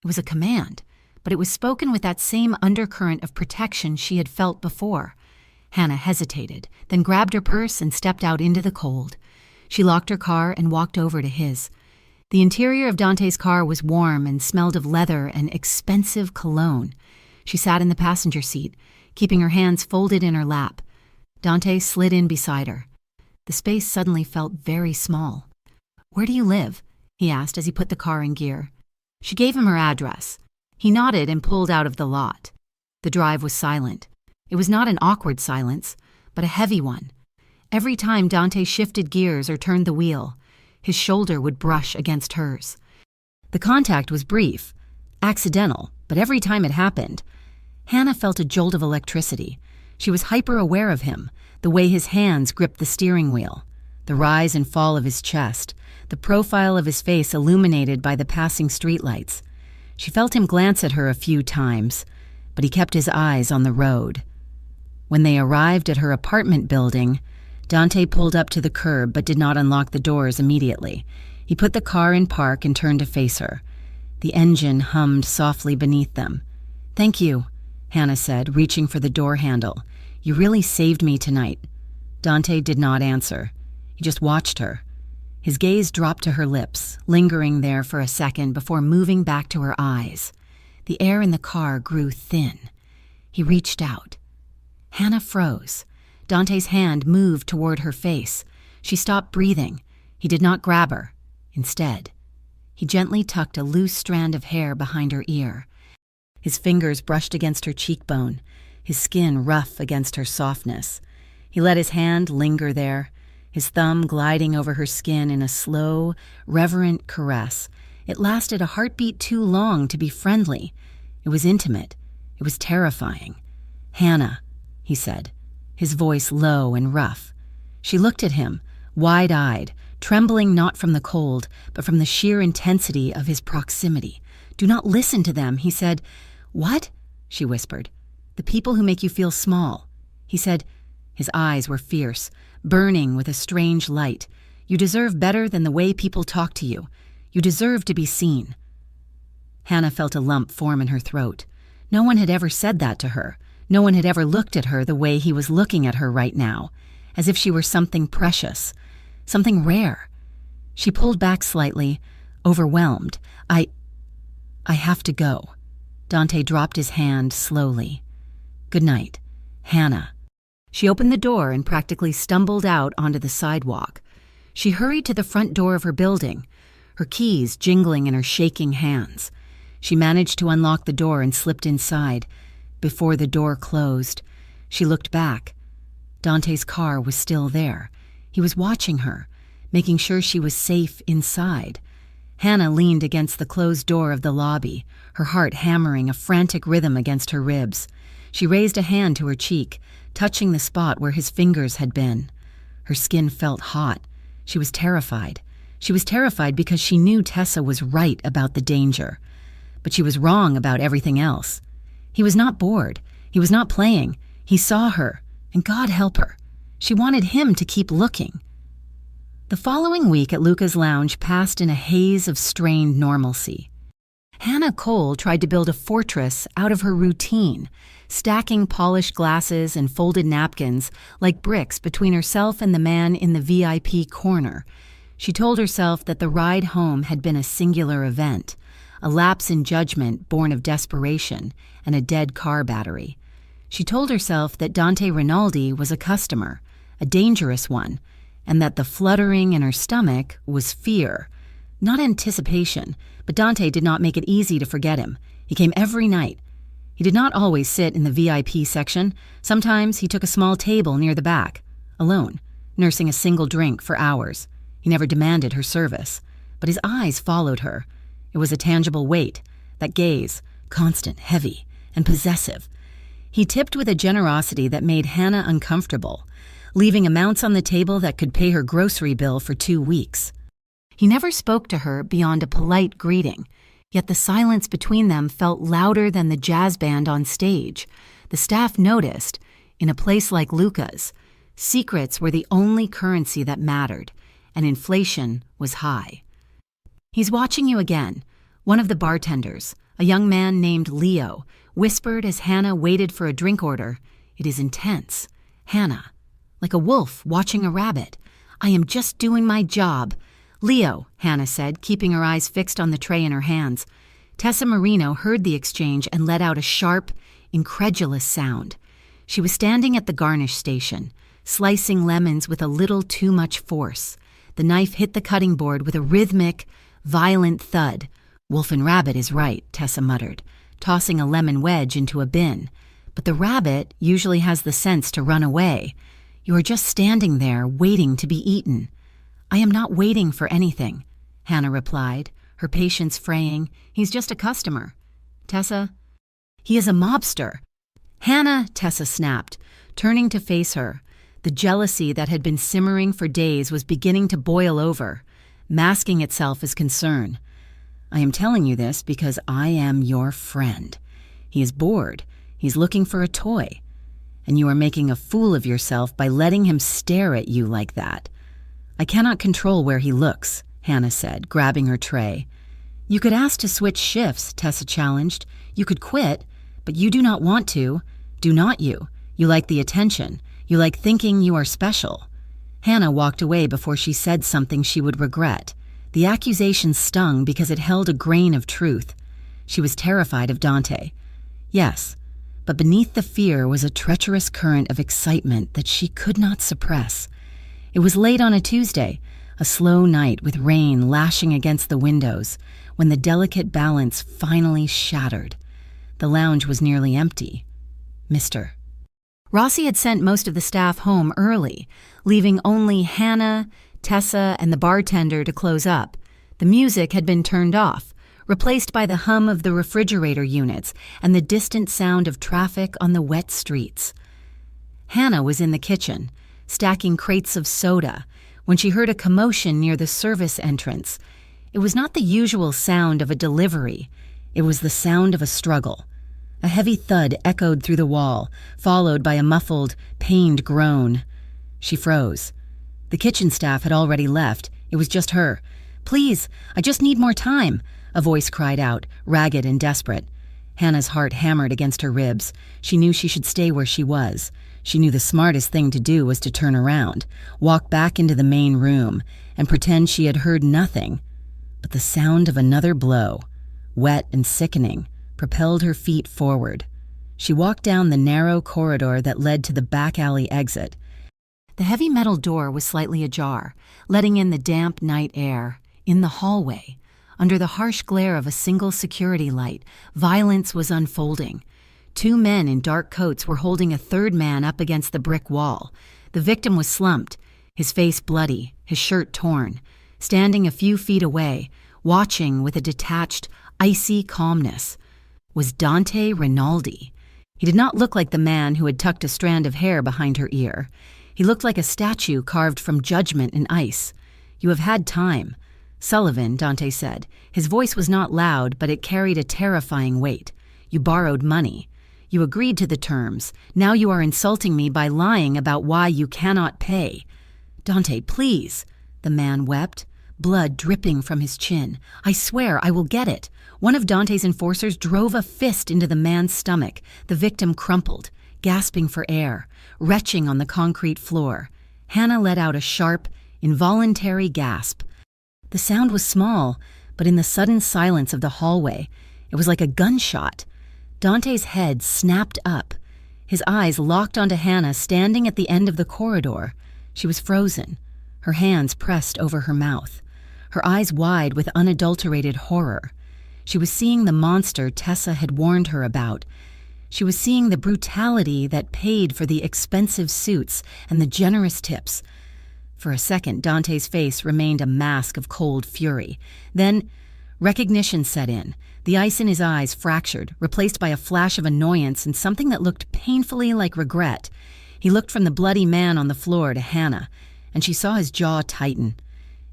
S1: It was a command, but it was spoken with that same undercurrent of protection she had felt before. Hannah hesitated, then grabbed her purse and stepped out into the cold. She locked her car and walked over to his. The interior of Dante's car was warm and smelled of leather and expensive cologne. She sat in the passenger seat, keeping her hands folded in her lap. Dante slid in beside her. The space suddenly felt very small. "Where do you live?" he asked as he put the car in gear. She gave him her address. He nodded and pulled out of the lot. The drive was silent. It was not an awkward silence, but a heavy one. Every time Dante shifted gears or turned the wheel, his shoulder would brush against hers. The contact was brief, accidental, but every time it happened, Hannah felt a jolt of electricity. She was hyper-aware of him, the way his hands gripped the steering wheel, the rise and fall of his chest, the profile of his face illuminated by the passing streetlights. She felt him glance at her a few times, but he kept his eyes on the road. When they arrived at her apartment building, Dante pulled up to the curb but did not unlock the doors immediately. He put the car in park and turned to face her. The engine hummed softly beneath them. "Thank you," Hannah said, reaching for the door handle. "You really saved me tonight." Dante did not answer. He just watched her. His gaze dropped to her lips, lingering there for a second before moving back to her eyes. The air in the car grew thin. He reached out. Hannah froze. Dante's hand moved toward her face. She stopped breathing. He did not grab her. Instead, he gently tucked a loose strand of hair behind her ear. His fingers brushed against her cheekbone, his skin rough against her softness. He let his hand linger there, his thumb gliding over her skin in a slow, reverent caress. It lasted a heartbeat too long to be friendly. It was intimate. It was terrifying. "Hannah," he said, his voice low and rough. She looked at him, wide-eyed, trembling not from the cold, but from the sheer intensity of his proximity. "Do not listen to them," he said. "What?" she whispered. "The people who make you feel small." He said, his eyes were fierce, burning with a strange light. "You deserve better than the way people talk to you. You deserve to be seen." Hannah felt a lump form in her throat. No one had ever said that to her. No one had ever looked at her the way he was looking at her right now, as if she were something precious, something rare. She pulled back slightly, overwhelmed. I have to go." Dante dropped his hand slowly. "Good night, Hannah." She opened the door and practically stumbled out onto the sidewalk. She hurried to the front door of her building, her keys jingling in her shaking hands. She managed to unlock the door and slipped inside. Before the door closed, she looked back. Dante's car was still there. He was watching her, making sure she was safe inside. Hannah leaned against the closed door of the lobby, her heart hammering a frantic rhythm against her ribs. She raised a hand to her cheek, touching the spot where his fingers had been. Her skin felt hot. She was terrified. She was terrified because she knew Tessa was right about the danger. But she was wrong about everything else. He was not bored. He was not playing. He saw her, and God help her. She wanted him to keep looking. The following week at Luca's lounge passed in a haze of strained normalcy. Hannah Cole tried to build a fortress out of her routine, stacking polished glasses and folded napkins like bricks between herself and the man in the VIP corner. She told herself that the ride home had been a singular event, a lapse in judgment born of desperation and a dead car battery. She told herself that Dante Rinaldi was a customer, a dangerous one, and that the fluttering in her stomach was fear, not anticipation. But Dante did not make it easy to forget him. He came every night. He did not always sit in the VIP section. Sometimes he took a small table near the back, alone, nursing a single drink for hours. He never demanded her service, but his eyes followed her. It was a tangible weight, that gaze, constant, heavy, and possessive. He tipped with a generosity that made Hannah uncomfortable, leaving amounts on the table that could pay her grocery bill for 2 weeks. He never spoke to her beyond a polite greeting, yet the silence between them felt louder than the jazz band on stage. The staff noticed, in a place like Luca's, Secrets were the only currency that mattered, and inflation was high. "He's watching you again," one of the bartenders, a young man named Leo, whispered as Hannah waited for a drink order. "It is intense. Hannah, like a wolf watching a rabbit. I am just doing my job." "Leo," Hannah said, keeping her eyes fixed on the tray in her hands. Tessa Marino heard the exchange and let out a sharp, incredulous sound. She was standing at the garnish station, slicing lemons with a little too much force. The knife hit the cutting board with a rhythmic, violent thud. "Wolf and rabbit is right," Tessa muttered, tossing a lemon wedge into a bin. "But the rabbit usually has the sense to run away. You are just standing there, waiting to be eaten." "I am not waiting for anything," Hannah replied, her patience fraying. "He's just a customer." "Tessa, he is a mobster." "Hannah," Tessa snapped, turning to face her. The jealousy that had been simmering for days was beginning to boil over, masking itself as concern. "I am telling you this because I am your friend. He is bored. He's looking for a toy. And you are making a fool of yourself by letting him stare at you like that." "I cannot control where he looks," Hannah said, grabbing her tray. "You could ask to switch shifts," Tessa challenged. "You could quit, but you do not want to. Do not you? You like the attention. You like thinking you are special." Hannah walked away before she said something she would regret. The accusation stung because it held a grain of truth. She was terrified of Dante. Yes, but beneath the fear was a treacherous current of excitement that she could not suppress. It was late on a Tuesday, a slow night with rain lashing against the windows, when the delicate balance finally shattered. The lounge was nearly empty. Mr. Rossi had sent most of the staff home early, leaving only Hannah, Tessa, and the bartender to close up. The music had been turned off, replaced by the hum of the refrigerator units and the distant sound of traffic on the wet streets. Hannah was in the kitchen, stacking crates of soda, when she heard a commotion near the service entrance. It was not the usual sound of a delivery. It was the sound of a struggle. A heavy thud echoed through the wall, followed by a muffled, pained groan. She froze. The kitchen staff had already left. It was just her. "Please, I just need more time," a voice cried out, ragged and desperate. Hannah's heart hammered against her ribs. She knew she should stay where she was. She knew the smartest thing to do was to turn around, walk back into the main room, and pretend she had heard nothing. But the sound of another blow, wet and sickening, propelled her feet forward. She walked down the narrow corridor that led to the back alley exit. The heavy metal door was slightly ajar, letting in the damp night air. In the hallway, under the harsh glare of a single security light, violence was unfolding. 2 men in dark coats were holding a third man up against the brick wall. The victim was slumped, his face bloody, his shirt torn, standing a few feet away, watching with a detached, icy calmness. Was Dante Rinaldi. He did not look like the man who had tucked a strand of hair behind her ear. He looked like a statue carved from judgment in ice. "You have had time." "Sullivan," Dante said. His voice was not loud, but it carried a terrifying weight. "You borrowed money. You agreed to the terms. Now you are insulting me by lying about why you cannot pay." "Dante, please," the man wept, blood dripping from his chin. "I swear I will get it." One of Dante's enforcers drove a fist into the man's stomach. The victim crumpled, gasping for air, retching on the concrete floor. Hannah let out a sharp, involuntary gasp. The sound was small, but in the sudden silence of the hallway, it was like a gunshot. Dante's head snapped up. His eyes locked onto Hannah standing at the end of the corridor. She was frozen, her hands pressed over her mouth, her eyes wide with unadulterated horror. She was seeing the monster Tessa had warned her about. She was seeing the brutality that paid for the expensive suits and the generous tips. For a second, Dante's face remained a mask of cold fury. Then, recognition set in. The ice in his eyes fractured, replaced by a flash of annoyance and something that looked painfully like regret. He looked from the bloody man on the floor to Hannah, and she saw his jaw tighten.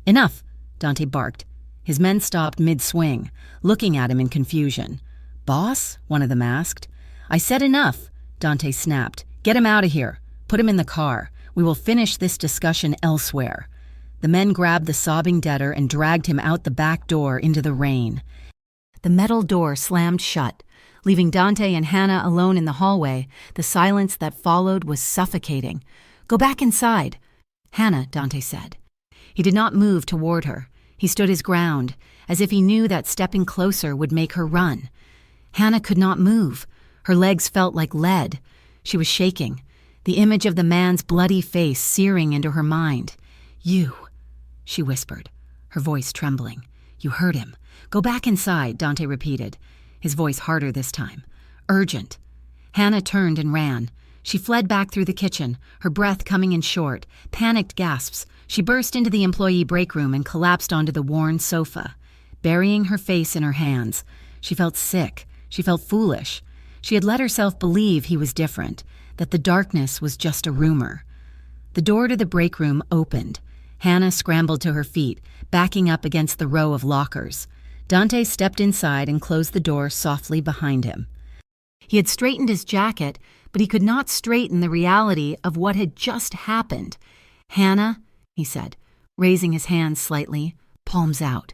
S1: "Enough," Dante barked. His men stopped mid-swing, looking at him in confusion. "Boss?" one of them asked. "I said enough," Dante snapped. "Get him out of here. Put him in the car. We will finish this discussion elsewhere." The men grabbed the sobbing debtor and dragged him out the back door into the rain. The metal door slammed shut, leaving Dante and Hannah alone in the hallway. The silence that followed was suffocating. "Go back inside." "Hannah," Dante said. He did not move toward her. He stood his ground, as if he knew that stepping closer would make her run. Hannah could not move. Her legs felt like lead. She was shaking, the image of the man's bloody face searing into her mind. "You," she whispered, her voice trembling. "You hurt him. Go back inside," Dante repeated, his voice harder this time. "Urgent." Hannah turned and ran. She fled back through the kitchen, her breath coming in short, panicked gasps. She burst into the employee break room and collapsed onto the worn sofa. Burying her face in her hands, she felt sick. She felt foolish. She had let herself believe he was different, that the darkness was just a rumor. The door to the break room opened. Hannah scrambled to her feet, backing up against the row of lockers. Dante stepped inside and closed the door softly behind him. He had straightened his jacket, but he could not straighten the reality of what had just happened. "Hannah," he said, raising his hands slightly, palms out.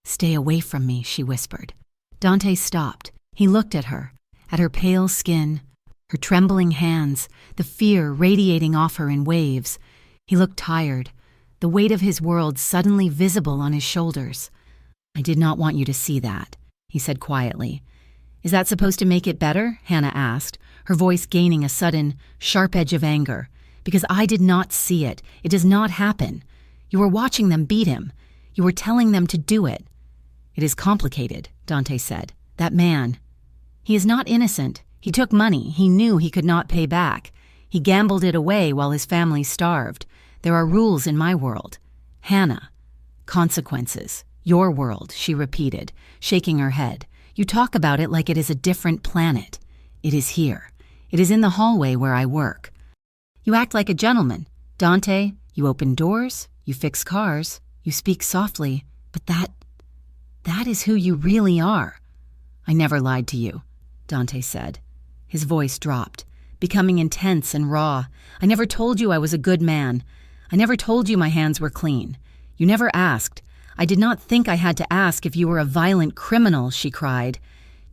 S1: "Stay away from me," she whispered. Dante stopped. He looked at her pale skin, her trembling hands, the fear radiating off her in waves. He looked tired, the weight of his world suddenly visible on his shoulders. "I did not want you to see that," he said quietly. "Is that supposed to make it better?" Hannah asked, her voice gaining a sudden, sharp edge of anger. "Because I did not see it. It does not happen. You were watching them beat him. You were telling them to do it." "It is complicated," Dante said. "That man, he is not innocent. He took money he knew he could not pay back. He gambled it away while his family starved. There are rules in my world. Hannah, consequences. Your world," she repeated, shaking her head. "You talk about it like it is a different planet. It is here. It is in the hallway where I work. You act like a gentleman. Dante, you open doors, you fix cars, you speak softly, but that is who you really are." "I never lied to you," Dante said. His voice dropped, becoming intense and raw. "I never told you I was a good man. I never told you my hands were clean. You never asked. I did not think I had to ask if you were a violent criminal," she cried,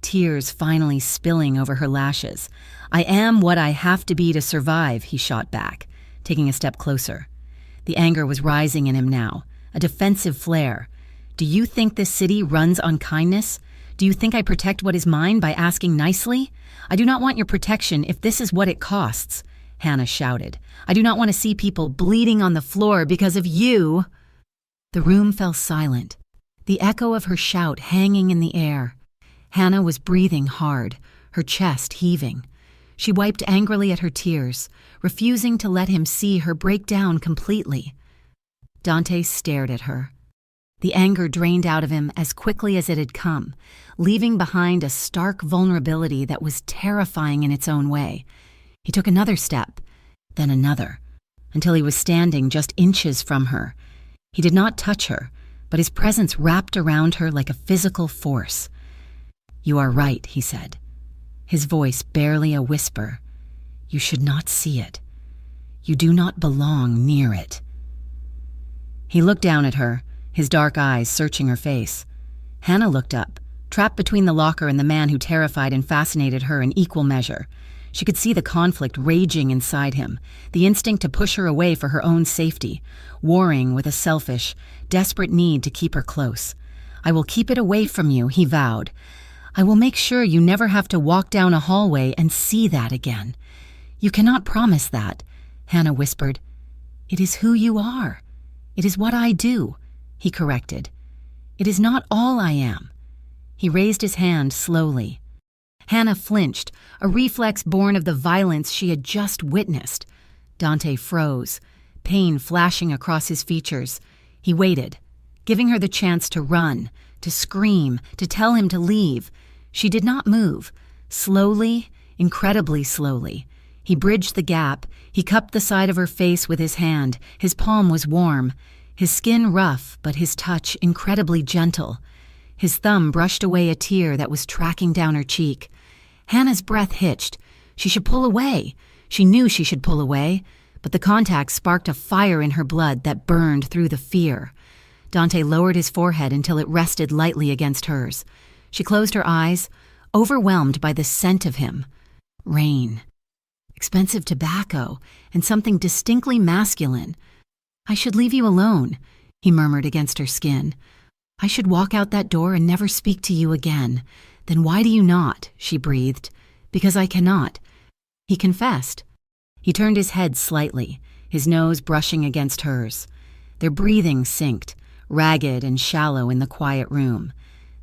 S1: tears finally spilling over her lashes. "I am what I have to be to survive," he shot back, taking a step closer. The anger was rising in him now, a defensive flare. "Do you think this city runs on kindness? Do you think I protect what is mine by asking nicely? I do not want your protection if this is what it costs," Hannah shouted. "I do not want to see people bleeding on the floor because of you." The room fell silent, the echo of her shout hanging in the air. Hannah was breathing hard, her chest heaving. She wiped angrily at her tears, refusing to let him see her break down completely. Dante stared at her. The anger drained out of him as quickly as it had come, leaving behind a stark vulnerability that was terrifying in its own way. He took another step, then another, until he was standing just inches from her. He did not touch her, but his presence wrapped around her like a physical force. "You are right," he said, his voice barely a whisper. "You should not see it. You do not belong near it." He looked down at her, his dark eyes searching her face. Hannah looked up, trapped between the locker and the man who terrified and fascinated her in equal measure. She could see the conflict raging inside him, the instinct to push her away for her own safety, warring with a selfish, desperate need to keep her close. "I will keep it away from you," he vowed. "I will make sure you never have to walk down a hallway and see that again." "You cannot promise that," Hannah whispered. "It is who you are. It is what I do," he corrected. "It is not all I am." He raised his hand slowly. Hannah flinched, a reflex born of the violence she had just witnessed. Dante froze, pain flashing across his features. He waited, giving her the chance to run, to scream, to tell him to leave. She did not move. Slowly, incredibly slowly, he bridged the gap. He cupped the side of her face with his hand. His palm was warm, his skin rough, but his touch incredibly gentle. His thumb brushed away a tear that was tracking down her cheek. Hannah's breath hitched. She should pull away. She knew she should pull away, but the contact sparked a fire in her blood that burned through the fear. Dante lowered his forehead until it rested lightly against hers. She closed her eyes, overwhelmed by the scent of him. Rain. Expensive tobacco, and something distinctly masculine. "I should leave you alone," he murmured against her skin. "I should walk out that door and never speak to you again." "Then why do you not?" she breathed. "Because I cannot." He confessed. He turned his head slightly, his nose brushing against hers. Their breathing synced, ragged and shallow in the quiet room.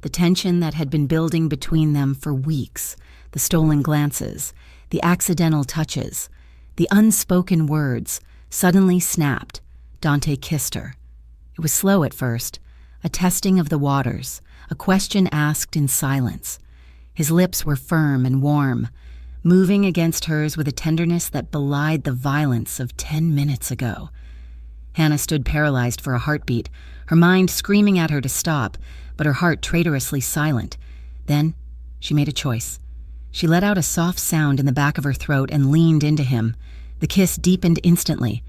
S1: The tension that had been building between them for weeks, the stolen glances, the accidental touches, the unspoken words, suddenly snapped. Dante kissed her. It was slow at first, a testing of the waters, a question asked in silence. His lips were firm and warm, moving against hers with a tenderness that belied the violence of 10 minutes ago. Hannah stood paralyzed for a heartbeat, her mind screaming at her to stop, but her heart traitorously silent. Then she made a choice. She let out a soft sound in the back of her throat and leaned into him. The kiss deepened instantly.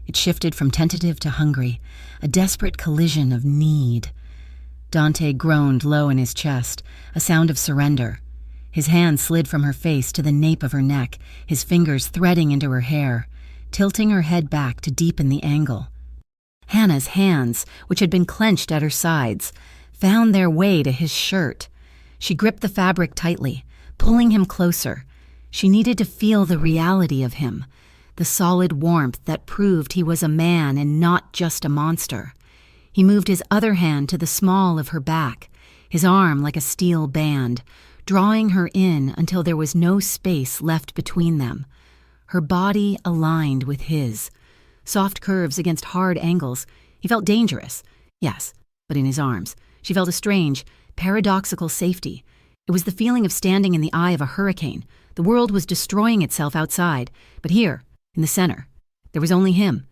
S1: It shifted from tentative to hungry, a desperate collision of need. Dante groaned low in his chest, a sound of surrender. His hand slid from her face to the nape of her neck, his fingers threading into her hair, tilting her head back to deepen the angle. Hannah's hands, which had been clenched at her sides, found their way to his shirt. She gripped the fabric tightly, pulling him closer. She needed to feel the reality of him, the solid warmth that proved he was a man and not just a monster. He moved his other hand to the small of her back, his arm like a steel band, drawing her in until there was no space left between them. Her body aligned with his. Soft curves against hard angles. He felt dangerous. Yes, but in his arms, she felt a strange, paradoxical safety. It was the feeling of standing in the eye of a hurricane. The world was destroying itself outside, but here, in the center, there was only him.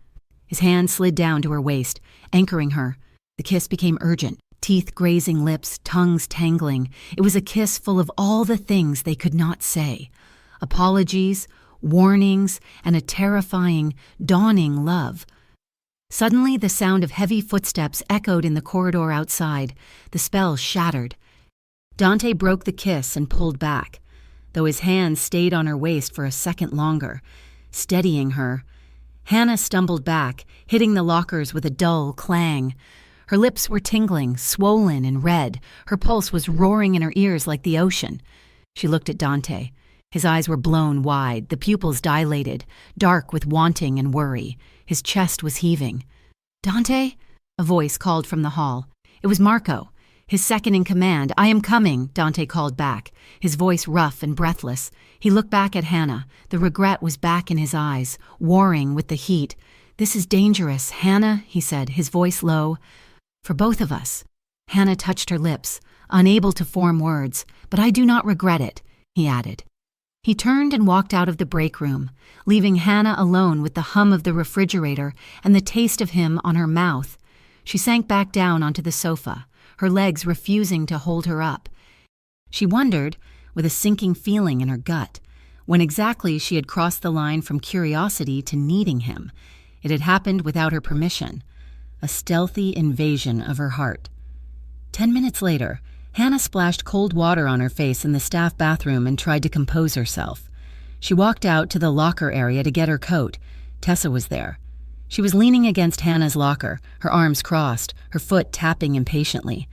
S1: His hand slid down to her waist, anchoring her. The kiss became urgent, teeth grazing lips, tongues tangling. It was a kiss full of all the things they could not say. Apologies, warnings, and a terrifying, dawning love. Suddenly, the sound of heavy footsteps echoed in the corridor outside. The spell shattered. Dante broke the kiss and pulled back, though his hand stayed on her waist for a second longer, steadying her. Hannah stumbled back, hitting the lockers with a dull clang. Her lips were tingling, swollen and red. Her pulse was roaring in her ears like the ocean. She looked at Dante. His eyes were blown wide, the pupils dilated, dark with wanting and worry. His chest was heaving. "Dante?" A voice called from the hall. It was Marco, his second in command. "I am coming," Dante called back, his voice rough and breathless. He looked back at Hannah. The regret was back in his eyes, warring with the heat. "This is dangerous, Hannah," he said, his voice low. "For both of us." Hannah touched her lips, unable to form words. "But I do not regret it," he added. He turned and walked out of the break room, leaving Hannah alone with the hum of the refrigerator and the taste of him on her mouth. She sank back down onto the sofa, her legs refusing to hold her up. She wondered, with a sinking feeling in her gut, when exactly she had crossed the line from curiosity to needing him. It had happened without her permission, a stealthy invasion of her heart. 10 minutes later, Hannah splashed cold water on her face in the staff bathroom and tried to compose herself. She walked out to the locker area to get her coat. Tessa was there. She was leaning against Hannah's locker, her arms crossed, her foot tapping impatiently.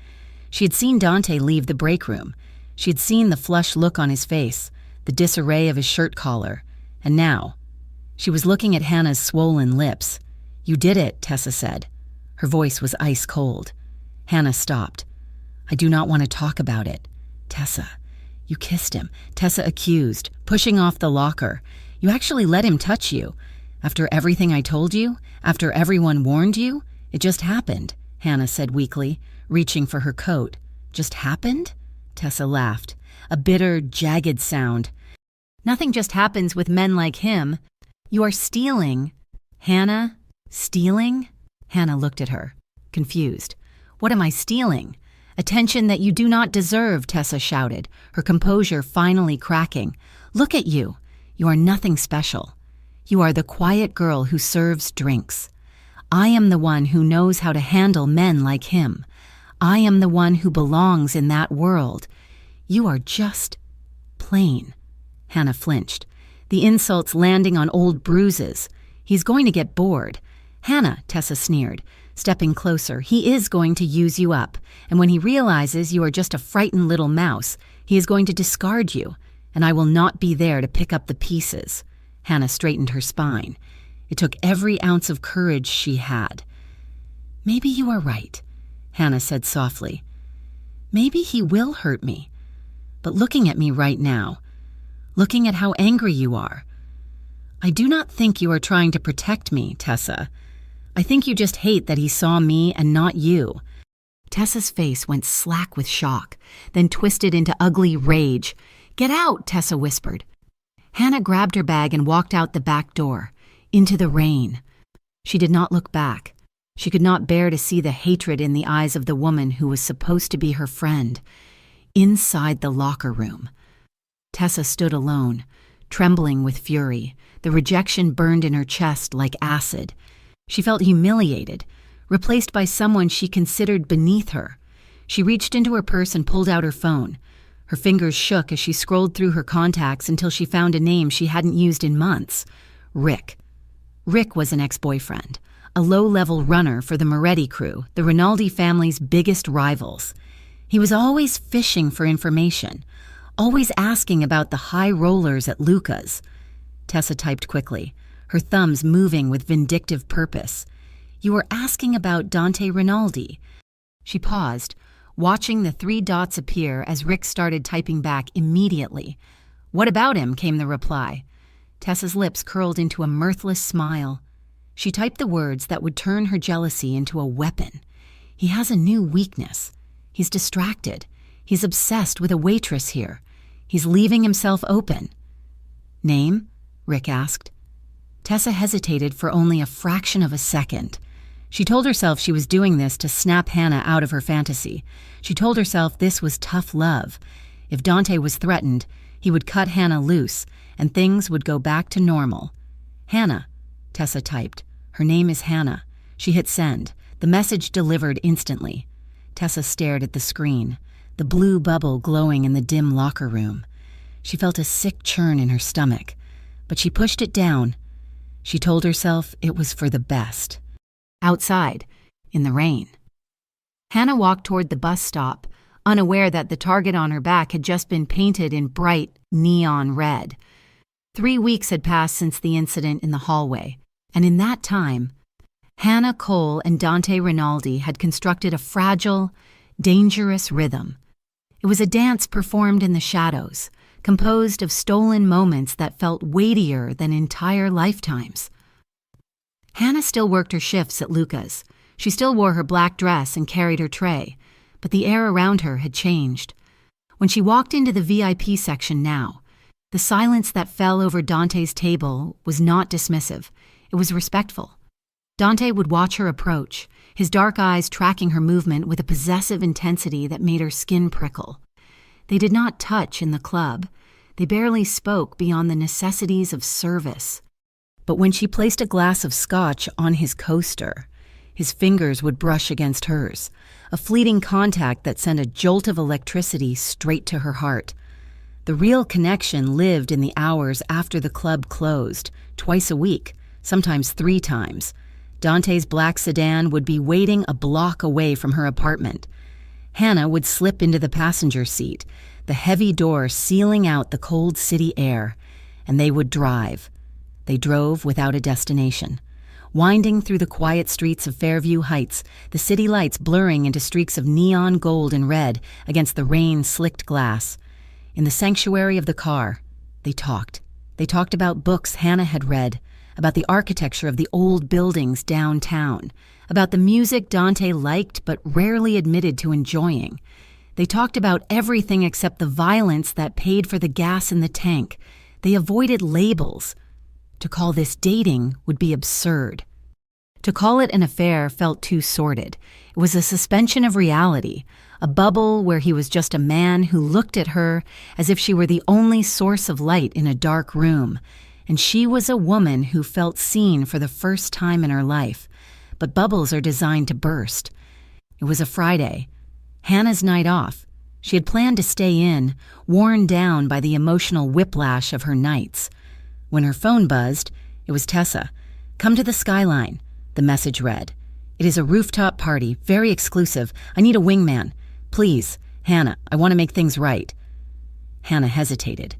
S1: She had seen Dante leave the break room. She had seen the flushed look on his face, the disarray of his shirt collar. And now, she was looking at Hannah's swollen lips. "You did it," Tessa said. Her voice was ice cold. Hannah stopped. "I do not want to talk about it." "Tessa, you kissed him," Tessa accused, pushing off the locker. "You actually let him touch you. After everything I told you? After everyone warned you? It just happened," Hannah said weakly, reaching for her coat. "Just happened?" Tessa laughed, a bitter, jagged sound. "Nothing just happens with men like him. You are stealing." "Hannah? Stealing?" Hannah looked at her, confused. "What am I stealing?" "Attention that you do not deserve," Tessa shouted, her composure finally cracking. "Look at you. You are nothing special." You are the quiet girl who serves drinks. I am the one who knows how to handle men like him. I am the one who belongs in that world. You are just plain." Hannah flinched, the insults landing on old bruises. "He's going to get bored." "Hannah," Tessa sneered, stepping closer, "he is going to use you up, and when he realizes you are just a frightened little mouse, he is going to discard you, and I will not be there to pick up the pieces." Hannah straightened her spine. It took every ounce of courage she had. "Maybe you are right," Hannah said softly. "Maybe he will hurt me. But looking at me right now, looking at how angry you are, I do not think you are trying to protect me, Tessa. I think you just hate that he saw me and not you." Tessa's face went slack with shock, then twisted into ugly rage. "Get out," Tessa whispered. Hannah grabbed her bag and walked out the back door, into the rain. She did not look back. She could not bear to see the hatred in the eyes of the woman who was supposed to be her friend. Inside the locker room, Tessa stood alone, trembling with fury. The rejection burned in her chest like acid. She felt humiliated, replaced by someone she considered beneath her. She reached into her purse and pulled out her phone. Her fingers shook as she scrolled through her contacts until she found a name she hadn't used in months. Rick. Rick was an ex-boyfriend, a low-level runner for the Moretti crew, the Rinaldi family's biggest rivals. He was always fishing for information, always asking about the high rollers at Luca's. Tessa typed quickly, her thumbs moving with vindictive purpose. "You were asking about Dante Rinaldi." She paused, watching the 3 dots appear as Rick started typing back immediately. "What about him?" came the reply. Tessa's lips curled into a mirthless smile. She typed the words that would turn her jealousy into a weapon. "He has a new weakness. He's distracted. He's obsessed with a waitress here. He's leaving himself open." "Name?" Rick asked. Tessa hesitated for only a fraction of a second. She told herself she was doing this to snap Hannah out of her fantasy. She told herself this was tough love. If Dante was threatened, he would cut Hannah loose, and things would go back to normal. "Hannah," Tessa typed. Her name is Hannah. She hit send. The message delivered instantly. Tessa stared at the screen, the blue bubble glowing in the dim locker room. She felt a sick churn in her stomach, but she pushed it down. She told herself it was for the best. Outside, in the rain, Hannah walked toward the bus stop, unaware that the target on her back had just been painted in bright neon red. 3 weeks had passed since the incident in the hallway, and in that time, Hannah Cole and Dante Rinaldi had constructed a fragile, dangerous rhythm. It was a dance performed in the shadows, composed of stolen moments that felt weightier than entire lifetimes. Hannah still worked her shifts at Luca's. She still wore her black dress and carried her tray, but the air around her had changed. When she walked into the VIP section now, the silence that fell over Dante's table was not dismissive. It was respectful. Dante would watch her approach, his dark eyes tracking her movement with a possessive intensity that made her skin prickle. They did not touch in the club. They barely spoke beyond the necessities of service. But when she placed a glass of scotch on his coaster, his fingers would brush against hers, a fleeting contact that sent a jolt of electricity straight to her heart. The real connection lived in the hours after the club closed, twice a week, sometimes 3 times. Dante's black sedan would be waiting a block away from her apartment. Hannah would slip into the passenger seat, the heavy door sealing out the cold city air, and they would drive. They drove without a destination, winding through the quiet streets of Fairview Heights, the city lights blurring into streaks of neon gold and red against the rain-slicked glass. In the sanctuary of the car, they talked. They talked about books Hannah had read, about the architecture of the old buildings downtown, about the music Dante liked but rarely admitted to enjoying. They talked about everything except the violence that paid for the gas in the tank. They avoided labels. To call this dating would be absurd. To call it an affair felt too sordid. It was a suspension of reality, a bubble where he was just a man who looked at her as if she were the only source of light in a dark room, and she was a woman who felt seen for the first time in her life. But bubbles are designed to burst. It was a Friday, Hannah's night off. She had planned to stay in, worn down by the emotional whiplash of her nights. When her phone buzzed, it was Tessa. "Come to the Skyline," the message read. "It is a rooftop party, very exclusive. I need a wingman. Please, Hannah, I want to make things right." Hannah hesitated.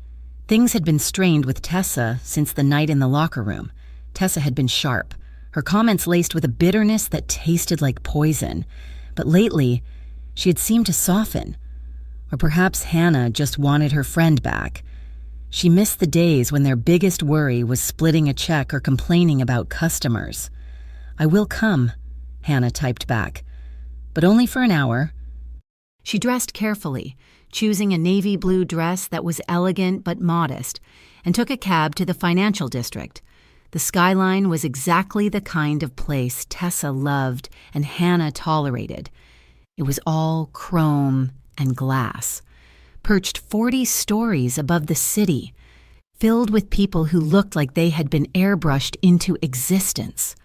S1: Things had been strained with Tessa since the night in the locker room. Tessa had been sharp, her comments laced with a bitterness that tasted like poison. But lately, she had seemed to soften. Or perhaps Hannah just wanted her friend back. She missed the days when their biggest worry was splitting a check or complaining about customers. "I will come," Hannah typed back, "but only for an hour." She dressed carefully, choosing a navy blue dress that was elegant but modest, and took a cab to the financial district. The Skyline was exactly the kind of place Tessa loved and Hannah tolerated. It was all chrome and glass, perched 40 stories above the city, filled with people who looked like they had been airbrushed into existence.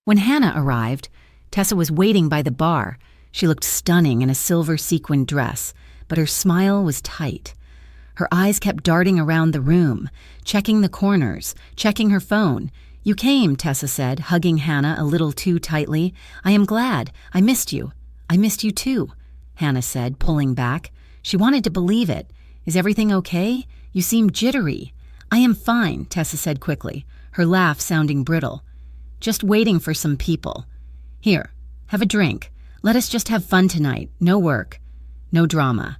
S1: When Hannah arrived, Tessa was waiting by the bar. She looked stunning in a silver sequined dress, but her smile was tight. Her eyes kept darting around the room, checking the corners, checking her phone. "You came," Tessa said, hugging Hannah a little too tightly. "I am glad. I missed you." "I missed you too," Hannah said, pulling back. She wanted to believe it. "Is everything okay? You seem jittery." "I am fine," Tessa said quickly, her laugh sounding brittle. "Just waiting for some people. Here, have a drink. Let us just have fun tonight. No work. No drama."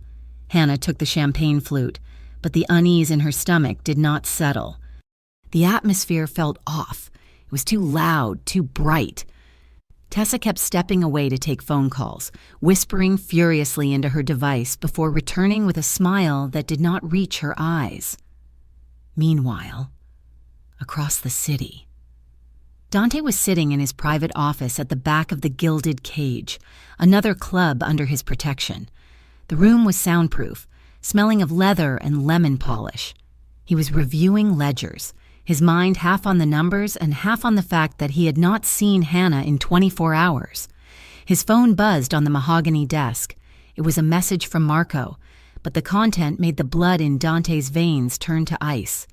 S1: Hannah took the champagne flute, but the unease in her stomach did not settle. The atmosphere felt off. It was too loud, too bright. Tessa kept stepping away to take phone calls, whispering furiously into her device before returning with a smile that did not reach her eyes. Meanwhile, across the city, Dante was sitting in his private office at the back of the Gilded Cage, another club under his protection. The room was soundproof, smelling of leather and lemon polish. He was reviewing ledgers, his mind half on the numbers and half on the fact that he had not seen Hannah in 24 hours. His phone buzzed on the mahogany desk. It was a message from Marco, but the content made the blood in Dante's veins turn to ice.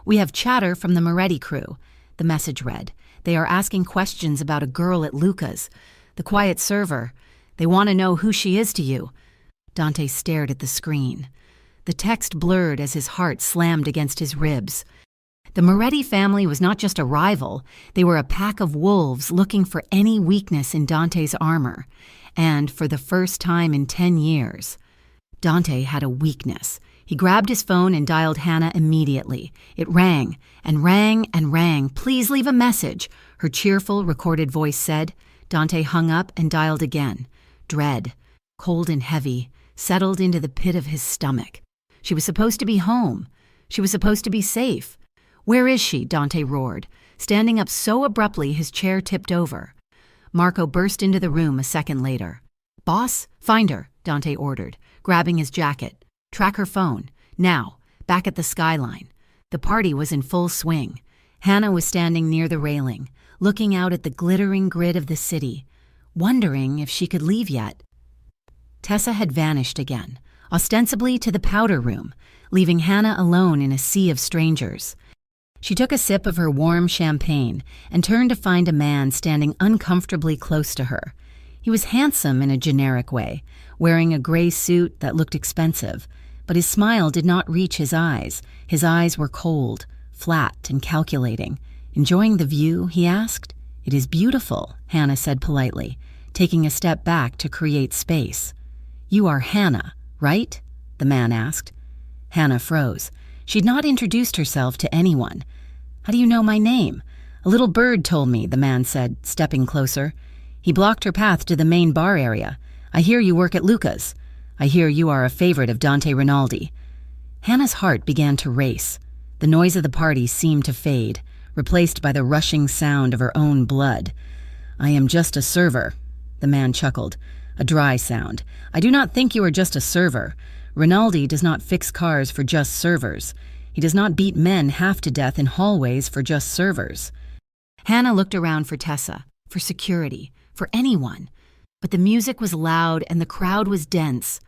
S1: "We have chatter from the Moretti crew," the message read. "They are asking questions about a girl at Luca's, the quiet server. They want to know who she is to you." Dante stared at the screen. The text blurred as his heart slammed against his ribs. The Moretti family was not just a rival, they were a pack of wolves looking for any weakness in Dante's armor. And for the first time in 10 years, Dante had a weakness. He grabbed his phone and dialed Hannah immediately. It rang and rang and rang. "Please leave a message," her cheerful, recorded voice said. Dante hung up and dialed again. Dread, cold and heavy, settled into the pit of his stomach. She was supposed to be home. She was supposed to be safe. "Where is she?" Dante roared. Standing up so abruptly his chair tipped over. Marco burst into the room a second later. "Boss, find her," Dante ordered, grabbing his jacket. "Track her phone. Now, back at the Skyline." The party was in full swing. Hannah was standing near the railing, looking out at the glittering grid of the city, wondering if she could leave yet. Tessa had vanished again, ostensibly to the powder room, leaving Hannah alone in a sea of strangers. She took a sip of her warm champagne and turned to find a man standing uncomfortably close to her. He was handsome in a generic way, wearing a gray suit that looked expensive, but his smile did not reach his eyes. His eyes were cold, flat, and calculating. "Enjoying the view?" he asked. "It is beautiful," Hannah said politely, taking a step back to create space. "You are Hannah, right?" the man asked. Hannah froze. She'd not introduced herself to anyone. "How do you know my name?" "A little bird told me," the man said, stepping closer. He blocked her path to the main bar area. "I hear you work at Luca's. I hear you are a favorite of Dante Rinaldi." Hannah's heart began to race. The noise of the party seemed to fade, replaced by the rushing sound of her own blood. "I am just a server," the man chuckled, a dry sound. "I do not think you are just a server. Rinaldi does not fix cars for just servers. He does not beat men half to death in hallways for just servers. Hannah looked around for Tessa, for security, for anyone. But the music was loud and the crowd was dense.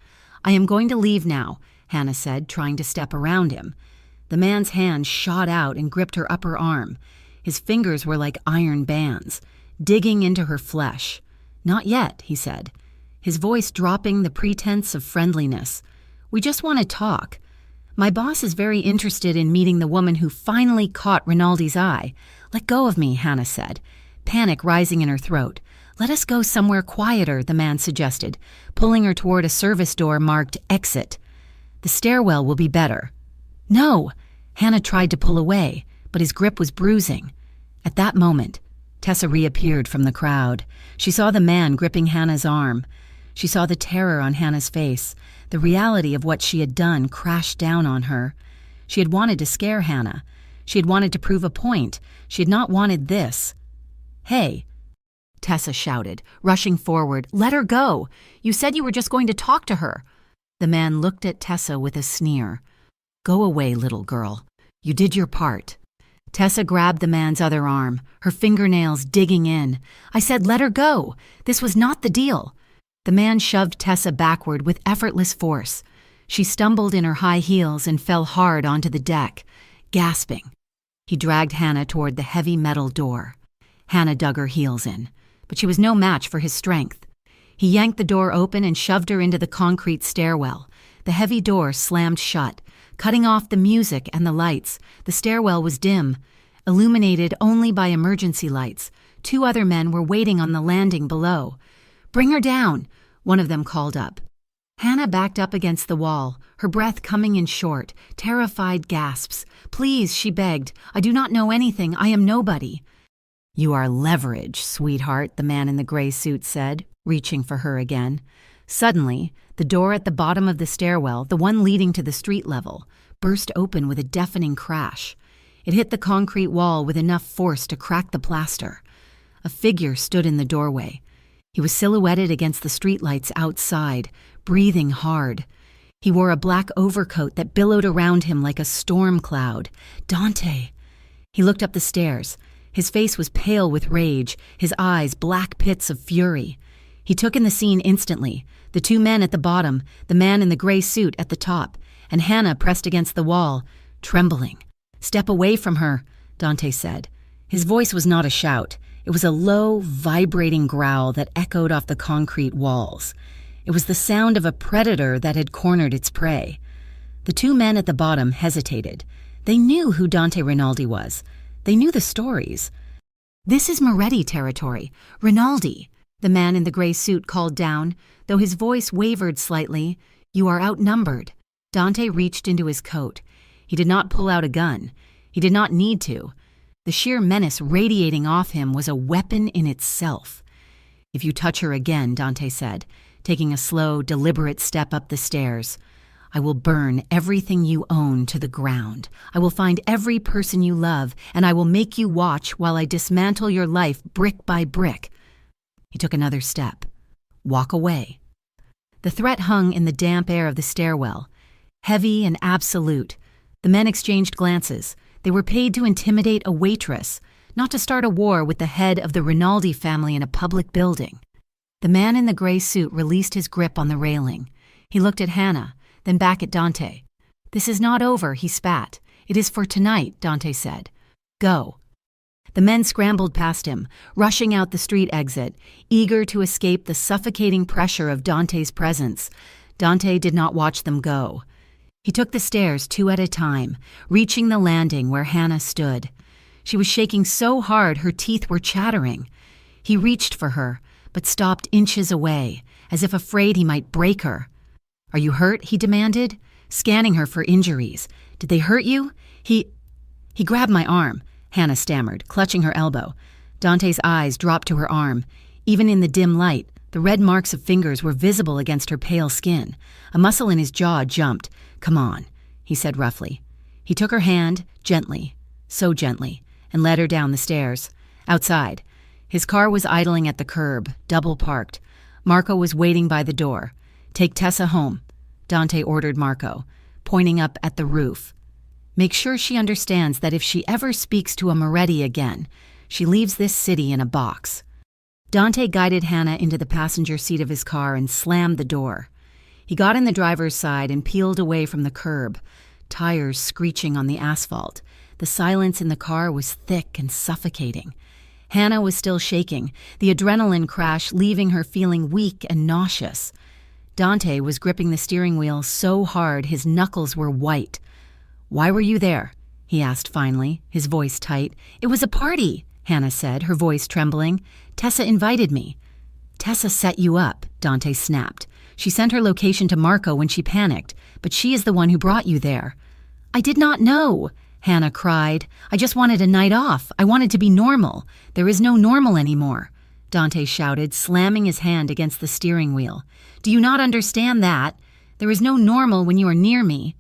S1: "I am going to leave now," Hannah said, trying to step around him. The man's hand shot out and gripped her upper arm. His fingers were like iron bands, digging into her flesh. "Not yet," he said, his voice dropping the pretense of friendliness. "We just want to talk. My boss is very interested in meeting the woman who finally caught Rinaldi's eye." "Let go of me," Hannah said, panic rising in her throat. "Let us go somewhere quieter," the man suggested, pulling her toward a service door marked Exit. "The stairwell will be better." "No!" Hannah tried to pull away, but his grip was bruising. At that moment, Tessa reappeared from the crowd. She saw the man gripping Hannah's arm. She saw the terror on Hannah's face. The reality of what she had done crashed down on her. She had wanted to scare Hannah. She had wanted to prove a point. She had not wanted this. "Hey," Tessa shouted, rushing forward. "Let her go! You said you were just going to talk to her." The man looked at Tessa with a sneer. "Go away, little girl. You did your part." Tessa grabbed the man's other arm, her fingernails digging in. "I said let her go. This was not the deal." The man shoved Tessa backward with effortless force. She stumbled in her high heels and fell hard onto the deck, gasping. He dragged Hannah toward the heavy metal door. Hannah dug her heels in, but she was no match for his strength. He yanked the door open and shoved her into the concrete stairwell. The heavy door slammed shut, cutting off the music and the lights. The stairwell was dim, illuminated only by emergency lights. 2 other men were waiting on the landing below. "Bring her down," one of them called up. Hannah backed up against the wall, her breath coming in short, terrified gasps. "Please," she begged. "I do not know anything. I am nobody." "You are leverage, sweetheart," the man in the gray suit said, reaching for her again. Suddenly, the door at the bottom of the stairwell, the one leading to the street level, burst open with a deafening crash. It hit the concrete wall with enough force to crack the plaster. A figure stood in the doorway. He was silhouetted against the streetlights outside, breathing hard. He wore a black overcoat that billowed around him like a storm cloud. Dante! He looked up the stairs. His face was pale with rage, his eyes black pits of fury. He took in the scene instantly, the 2 men at the bottom, the man in the gray suit at the top, and Hannah pressed against the wall, trembling. "Step away from her," Dante said. His voice was not a shout. It was a low, vibrating growl that echoed off the concrete walls. It was the sound of a predator that had cornered its prey. The 2 men at the bottom hesitated. They knew who Dante Rinaldi was. They knew the stories. "This is Moretti territory. Rinaldi," the man in the gray suit called down, though his voice wavered slightly. "You are outnumbered." Dante reached into his coat. He did not pull out a gun. He did not need to. The sheer menace radiating off him was a weapon in itself. "If you touch her again," Dante said, taking a slow, deliberate step up the stairs, "I will burn everything you own to the ground. I will find every person you love, and I will make you watch while I dismantle your life brick by brick." He took another step. "Walk away." The threat hung in the damp air of the stairwell, heavy and absolute. The men exchanged glances. They were paid to intimidate a waitress, not to start a war with the head of the Rinaldi family in a public building. The man in the gray suit released his grip on the railing. He looked at Hannah, then back at Dante. "This is not over," he spat. "It is for tonight," Dante said. "Go." The men scrambled past him, rushing out the street exit, eager to escape the suffocating pressure of Dante's presence. Dante did not watch them go. He took the stairs 2 at a time, reaching the landing where Hannah stood. She was shaking so hard her teeth were chattering. He reached for her, but stopped inches away, as if afraid he might break her. "Are you hurt?" he demanded, scanning her for injuries. "Did they hurt you?" He grabbed my arm, Hannah stammered, clutching her elbow. Dante's eyes dropped to her arm. Even in the dim light, the red marks of fingers were visible against her pale skin. A muscle in his jaw jumped. "Come on," he said roughly. He took her hand, gently, so gently, and led her down the stairs. Outside, his car was idling at the curb, double parked. Marco was waiting by the door. "Take Tessa home," Dante ordered Marco, pointing up at the roof. Make sure she understands that if she ever speaks to a Moretti again, she leaves this city in a box. Dante guided Hannah into the passenger seat of his car and slammed the door. He got in the driver's side and peeled away from the curb, tires screeching on the asphalt. The silence in the car was thick and suffocating. Hannah was still shaking, the adrenaline crash leaving her feeling weak and nauseous. Dante was gripping the steering wheel so hard his knuckles were white. "Why were you there?" he asked finally, his voice tight. "It was a party," Hannah said, her voice trembling. "Tessa invited me." "Tessa set you up," Dante snapped. "She sent her location to Marco when she panicked, but she is the one who brought you there." "I did not know," Hannah cried. "I just wanted a night off. I wanted to be normal. There is no normal anymore," Dante shouted, slamming his hand against the steering wheel. "Do you not understand that? There is no normal when you are near me."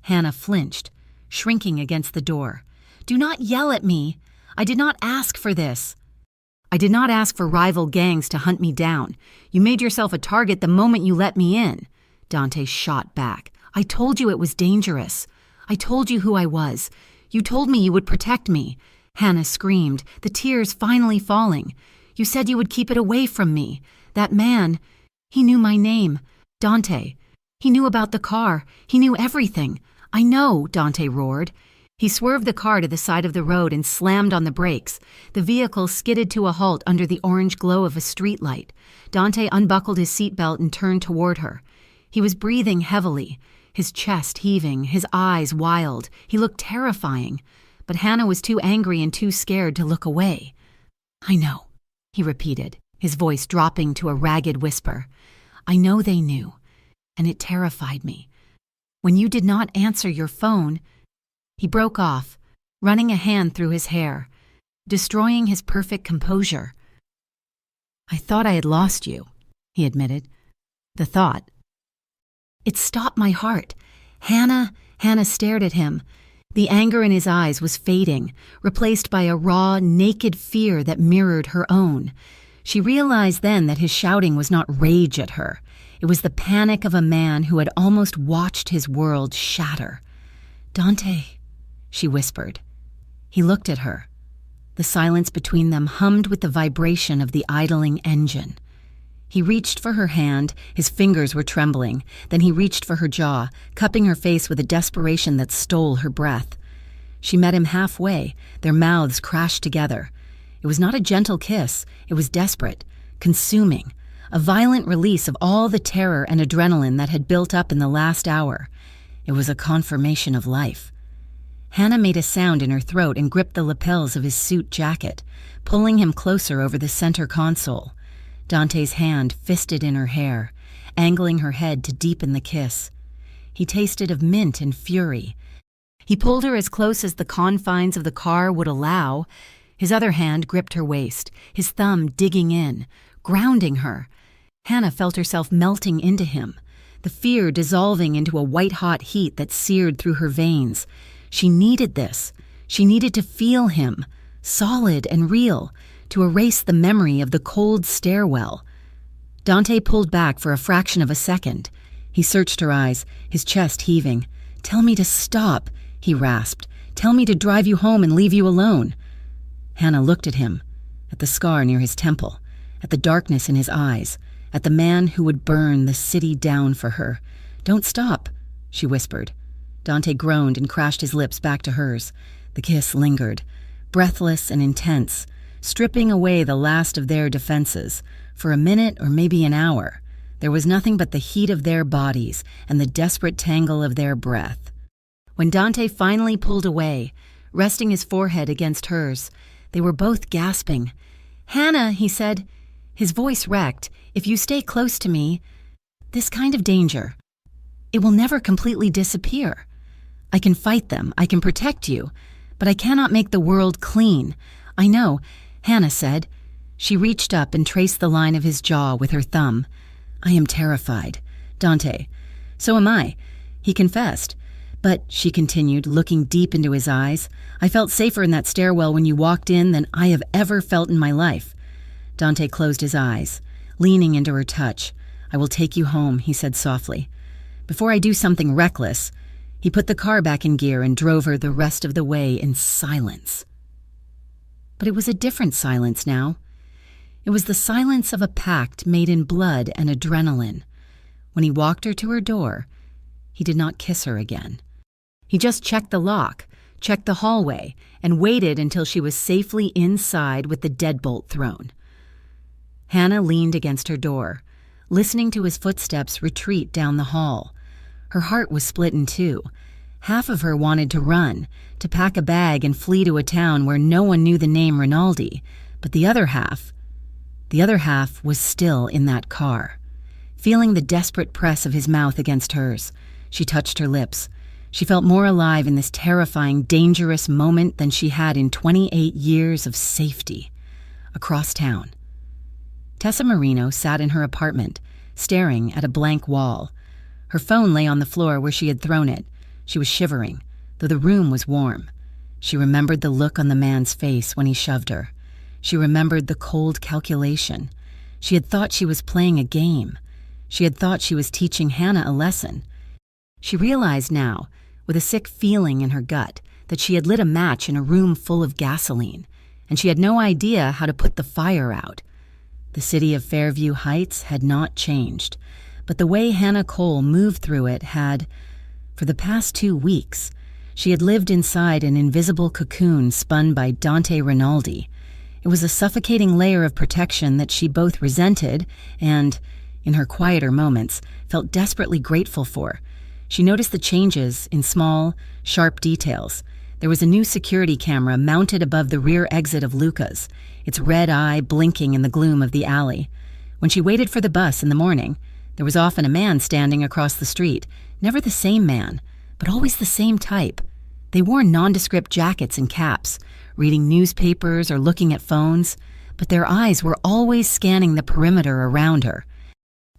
S1: Hannah flinched, shrinking against the door. "Do not yell at me. I did not ask for this." "I did not ask for rival gangs to hunt me down. You made yourself a target the moment you let me in," Dante shot back. "I told you it was dangerous. I told you who I was. You told me you would protect me," Hannah screamed, the tears finally falling. "You said you would keep it away from me. That man, he knew my name. Dante. He knew about the car. He knew everything. I know," Dante roared. He swerved the car to the side of the road and slammed on the brakes. The vehicle skidded to a halt under the orange glow of a streetlight. Dante unbuckled his seatbelt and turned toward her. He was breathing heavily, his chest heaving, his eyes wild. He looked terrifying, but Hannah was too angry and too scared to look away. "I know," he repeated, his voice dropping to a ragged whisper. "I know they knew, and it terrified me. When you did not answer your phone..." He broke off, running a hand through his hair, destroying his perfect composure. "I thought I had lost you," he admitted. "The thought. It stopped my heart." Hannah stared at him. The anger in his eyes was fading, replaced by a raw, naked fear that mirrored her own. She realized then that his shouting was not rage at her. It was the panic of a man who had almost watched his world shatter. "Dante," she whispered. He looked at her. The silence between them hummed with the vibration of the idling engine. He reached for her hand, his fingers were trembling. Then he reached for her jaw, cupping her face with a desperation that stole her breath. She met him halfway, their mouths crashed together. It was not a gentle kiss, it was desperate, consuming, a violent release of all the terror and adrenaline that had built up in the last hour. It was a confirmation of life. Hannah made a sound in her throat and gripped the lapels of his suit jacket, pulling him closer over the center console. Dante's hand fisted in her hair, angling her head to deepen the kiss. He tasted of mint and fury. He pulled her as close as the confines of the car would allow. His other hand gripped her waist, his thumb digging in, grounding her. Hannah felt herself melting into him, the fear dissolving into a white-hot heat that seared through her veins. She needed this. She needed to feel him, solid and real, to erase the memory of the cold stairwell. Dante pulled back for a fraction of a second. He searched her eyes, his chest heaving. "Tell me to stop," he rasped. "Tell me to drive you home and leave you alone." Hannah looked at him, at the scar near his temple, at the darkness in his eyes, at the man who would burn the city down for her. "Don't stop," she whispered. Dante groaned and crashed his lips back to hers. The kiss lingered, breathless and intense, stripping away the last of their defenses. For a minute or maybe an hour, there was nothing but the heat of their bodies and the desperate tangle of their breath. When Dante finally pulled away, resting his forehead against hers, they were both gasping. "Hannah," he said, his voice wrecked, "if you stay close to me, this kind of danger, it will never completely disappear. I can fight them, I can protect you, but I cannot make the world clean. I know," Hannah said. She reached up and traced the line of his jaw with her thumb. "I am terrified. Dante, so am I," he confessed. "But," she continued, looking deep into his eyes, "I felt safer in that stairwell when you walked in than I have ever felt in my life." Dante closed his eyes, leaning into her touch. "I will take you home," he said softly. "Before I do something reckless," He put the car back in gear and drove her the rest of the way in silence. But it was a different silence now. It was the silence of a pact made in blood and adrenaline. When he walked her to her door, he did not kiss her again. He just checked the lock, checked the hallway, and waited until she was safely inside with the deadbolt thrown. Hannah leaned against her door, listening to his footsteps retreat down the hall. Her heart was split in two. Half of her wanted to run, to pack a bag and flee to a town where no one knew the name Rinaldi, but the other half was still in that car. Feeling the desperate press of his mouth against hers, she touched her lips. She felt more alive in this terrifying, dangerous moment than she had in 28 years of safety. Across town. Tessa Marino sat in her apartment, staring at a blank wall. Her phone lay on the floor where she had thrown it. She was shivering, though the room was warm. She remembered the look on the man's face when he shoved her. She remembered the cold calculation. She had thought she was playing a game. She had thought she was teaching Hannah a lesson. She realized now, with a sick feeling in her gut, that she had lit a match in a room full of gasoline, and she had no idea how to put the fire out. The city of Fairview Heights had not changed, but the way Hannah Cole moved through it had, for the past 2 weeks, she had lived inside an invisible cocoon spun by Dante Rinaldi. It was a suffocating layer of protection that she both resented and, in her quieter moments, felt desperately grateful for. She noticed the changes in small, sharp details. There was a new security camera mounted above the rear exit of Luca's, its red eye blinking in the gloom of the alley. When she waited for the bus in the morning, there was often a man standing across the street, never the same man, but always the same type. They wore nondescript jackets and caps, reading newspapers or looking at phones, but their eyes were always scanning the perimeter around her.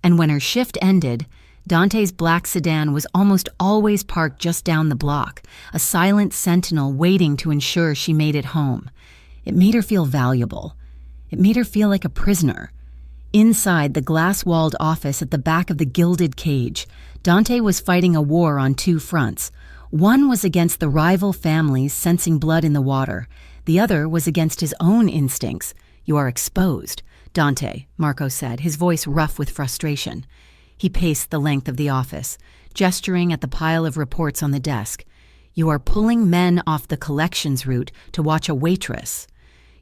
S1: And when her shift ended, Dante's black sedan was almost always parked just down the block, a silent sentinel waiting to ensure she made it home. It made her feel valuable. It made her feel like a prisoner. Inside the glass-walled office at the back of the gilded cage, Dante was fighting a war on 2 fronts. One was against the rival families sensing blood in the water. The other was against his own instincts. "You are exposed," Dante, Marco said, his voice rough with frustration. He paced the length of the office, gesturing at the pile of reports on the desk. "You are pulling men off the collections route to watch a waitress.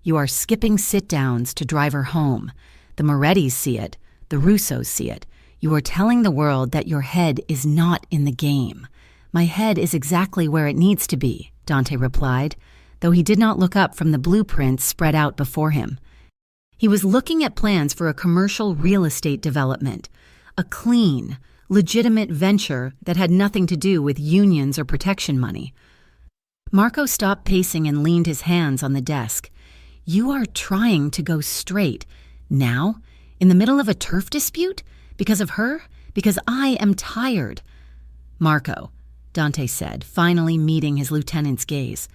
S1: You are skipping sit-downs to drive her home. The Morettis see it. The Russos see it. You are telling the world that your head is not in the game." "My head is exactly where it needs to be," Dante replied, though he did not look up from the blueprints spread out before him. He was looking at plans for a commercial real estate development, a clean, legitimate venture that had nothing to do with unions or protection money. Marco stopped pacing and leaned his hands on the desk. "You are trying to go straight. Now? In the middle of a turf dispute? Because of her? Because I am tired." "Marco," Dante said, finally meeting his lieutenant's gaze.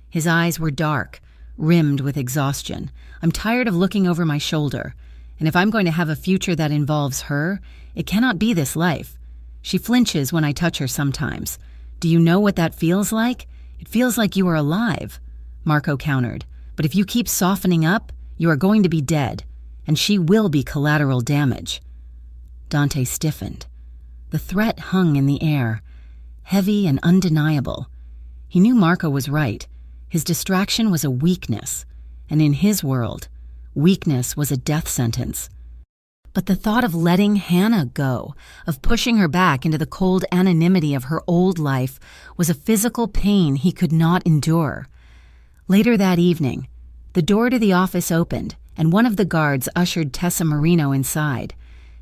S1: His eyes were dark, rimmed with exhaustion. "I'm tired of looking over my shoulder. And if I'm going to have a future that involves her, it cannot be this life. She flinches when I touch her sometimes. Do you know what that feels like? It feels like you are alive," Marco countered. "But if you keep softening up, you are going to be dead, and she will be collateral damage." Dante stiffened. The threat hung in the air, heavy and undeniable. He knew Marco was right. His distraction was a weakness, and in his world, weakness was a death sentence. But the thought of letting Hannah go, of pushing her back into the cold anonymity of her old life, was a physical pain he could not endure. Later that evening, the door to the office opened, and one of the guards ushered Tessa Marino inside.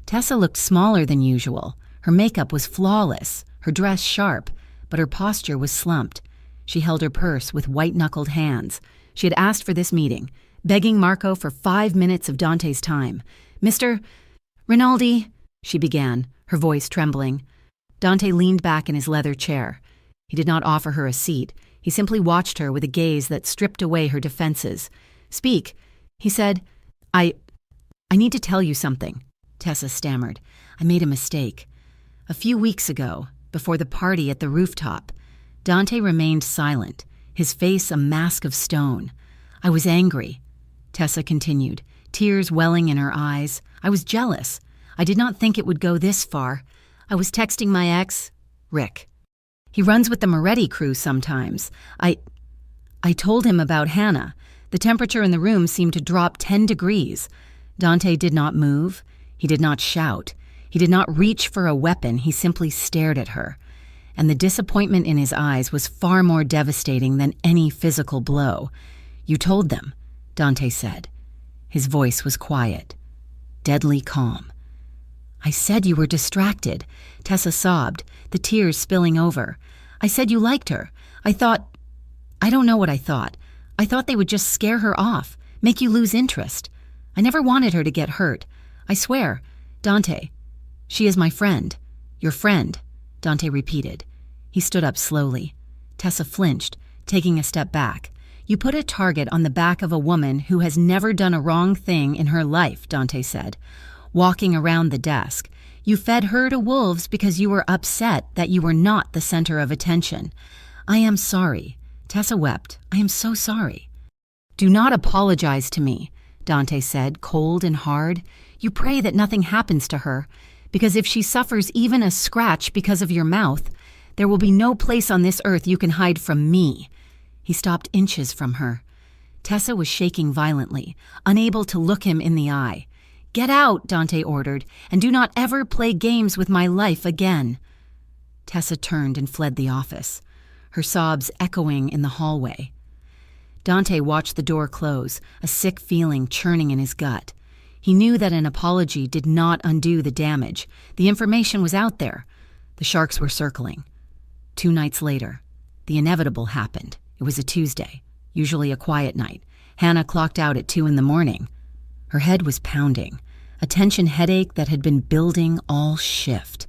S1: Tessa looked smaller than usual. Her makeup was flawless, her dress sharp, but her posture was slumped. She held her purse with white-knuckled hands. She had asked for this meeting, begging Marco for 5 minutes of Dante's time. "Mr. Rinaldi," she began, her voice trembling. Dante leaned back in his leather chair. He did not offer her a seat. He simply watched her with a gaze that stripped away her defenses. "Speak," he said. I need to tell you something," Tessa stammered. "I made a mistake. A few weeks ago, before the party at the rooftop, Dante remained silent, his face a mask of stone. I was angry, Tessa continued, tears welling in her eyes. I was jealous. I did not think it would go this far. I was texting my ex, Rick. He runs with the Moretti crew sometimes. I told him about Hannah. The temperature in the room seemed to drop 10 degrees. Dante did not move. He did not shout. He did not reach for a weapon. He simply stared at her. And the disappointment in his eyes was far more devastating than any physical blow. You told them, Dante said. His voice was quiet, deadly calm. I said you were distracted, Tessa sobbed, the tears spilling over. I said you liked her. I don't know what I thought. I thought they would just scare her off, make you lose interest. I never wanted her to get hurt. I swear. Dante, she is my friend. Your friend, Dante repeated. He stood up slowly. Tessa flinched, taking a step back. You put a target on the back of a woman who has never done a wrong thing in her life, Dante said, walking around the desk. You fed her to wolves because you were upset that you were not the center of attention. I am sorry. Tessa wept. I am so sorry. Do not apologize to me, Dante said, cold and hard. You pray that nothing happens to her, because if she suffers even a scratch because of your mouth, there will be no place on this earth you can hide from me. He stopped inches from her. Tessa was shaking violently, unable to look him in the eye. Get out, Dante ordered, and do not ever play games with my life again. Tessa turned and fled the office, her sobs echoing in the hallway. Dante watched the door close, a sick feeling churning in his gut. He knew that an apology did not undo the damage. The information was out there. The sharks were circling. 2 nights later, the inevitable happened. It was a Tuesday, usually a quiet night. Hannah clocked out at 2 a.m. Her head was pounding, a tension headache that had been building all shift.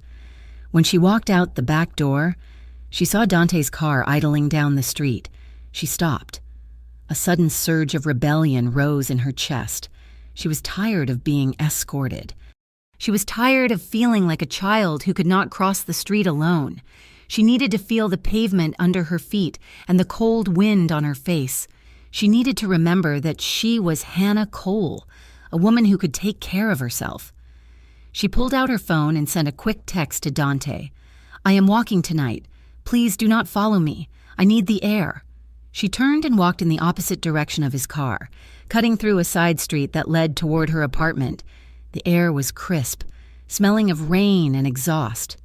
S1: When she walked out the back door, she saw Dante's car idling down the street. She stopped. A sudden surge of rebellion rose in her chest. She was tired of being escorted. She was tired of feeling like a child who could not cross the street alone. She needed to feel the pavement under her feet and the cold wind on her face. She needed to remember that she was Hannah Cole, a woman who could take care of herself. She pulled out her phone and sent a quick text to Dante. I am walking tonight. Please do not follow me. I need the air. She turned and walked in the opposite direction of his car, cutting through a side street that led toward her apartment. The air was crisp, smelling of rain and exhaust.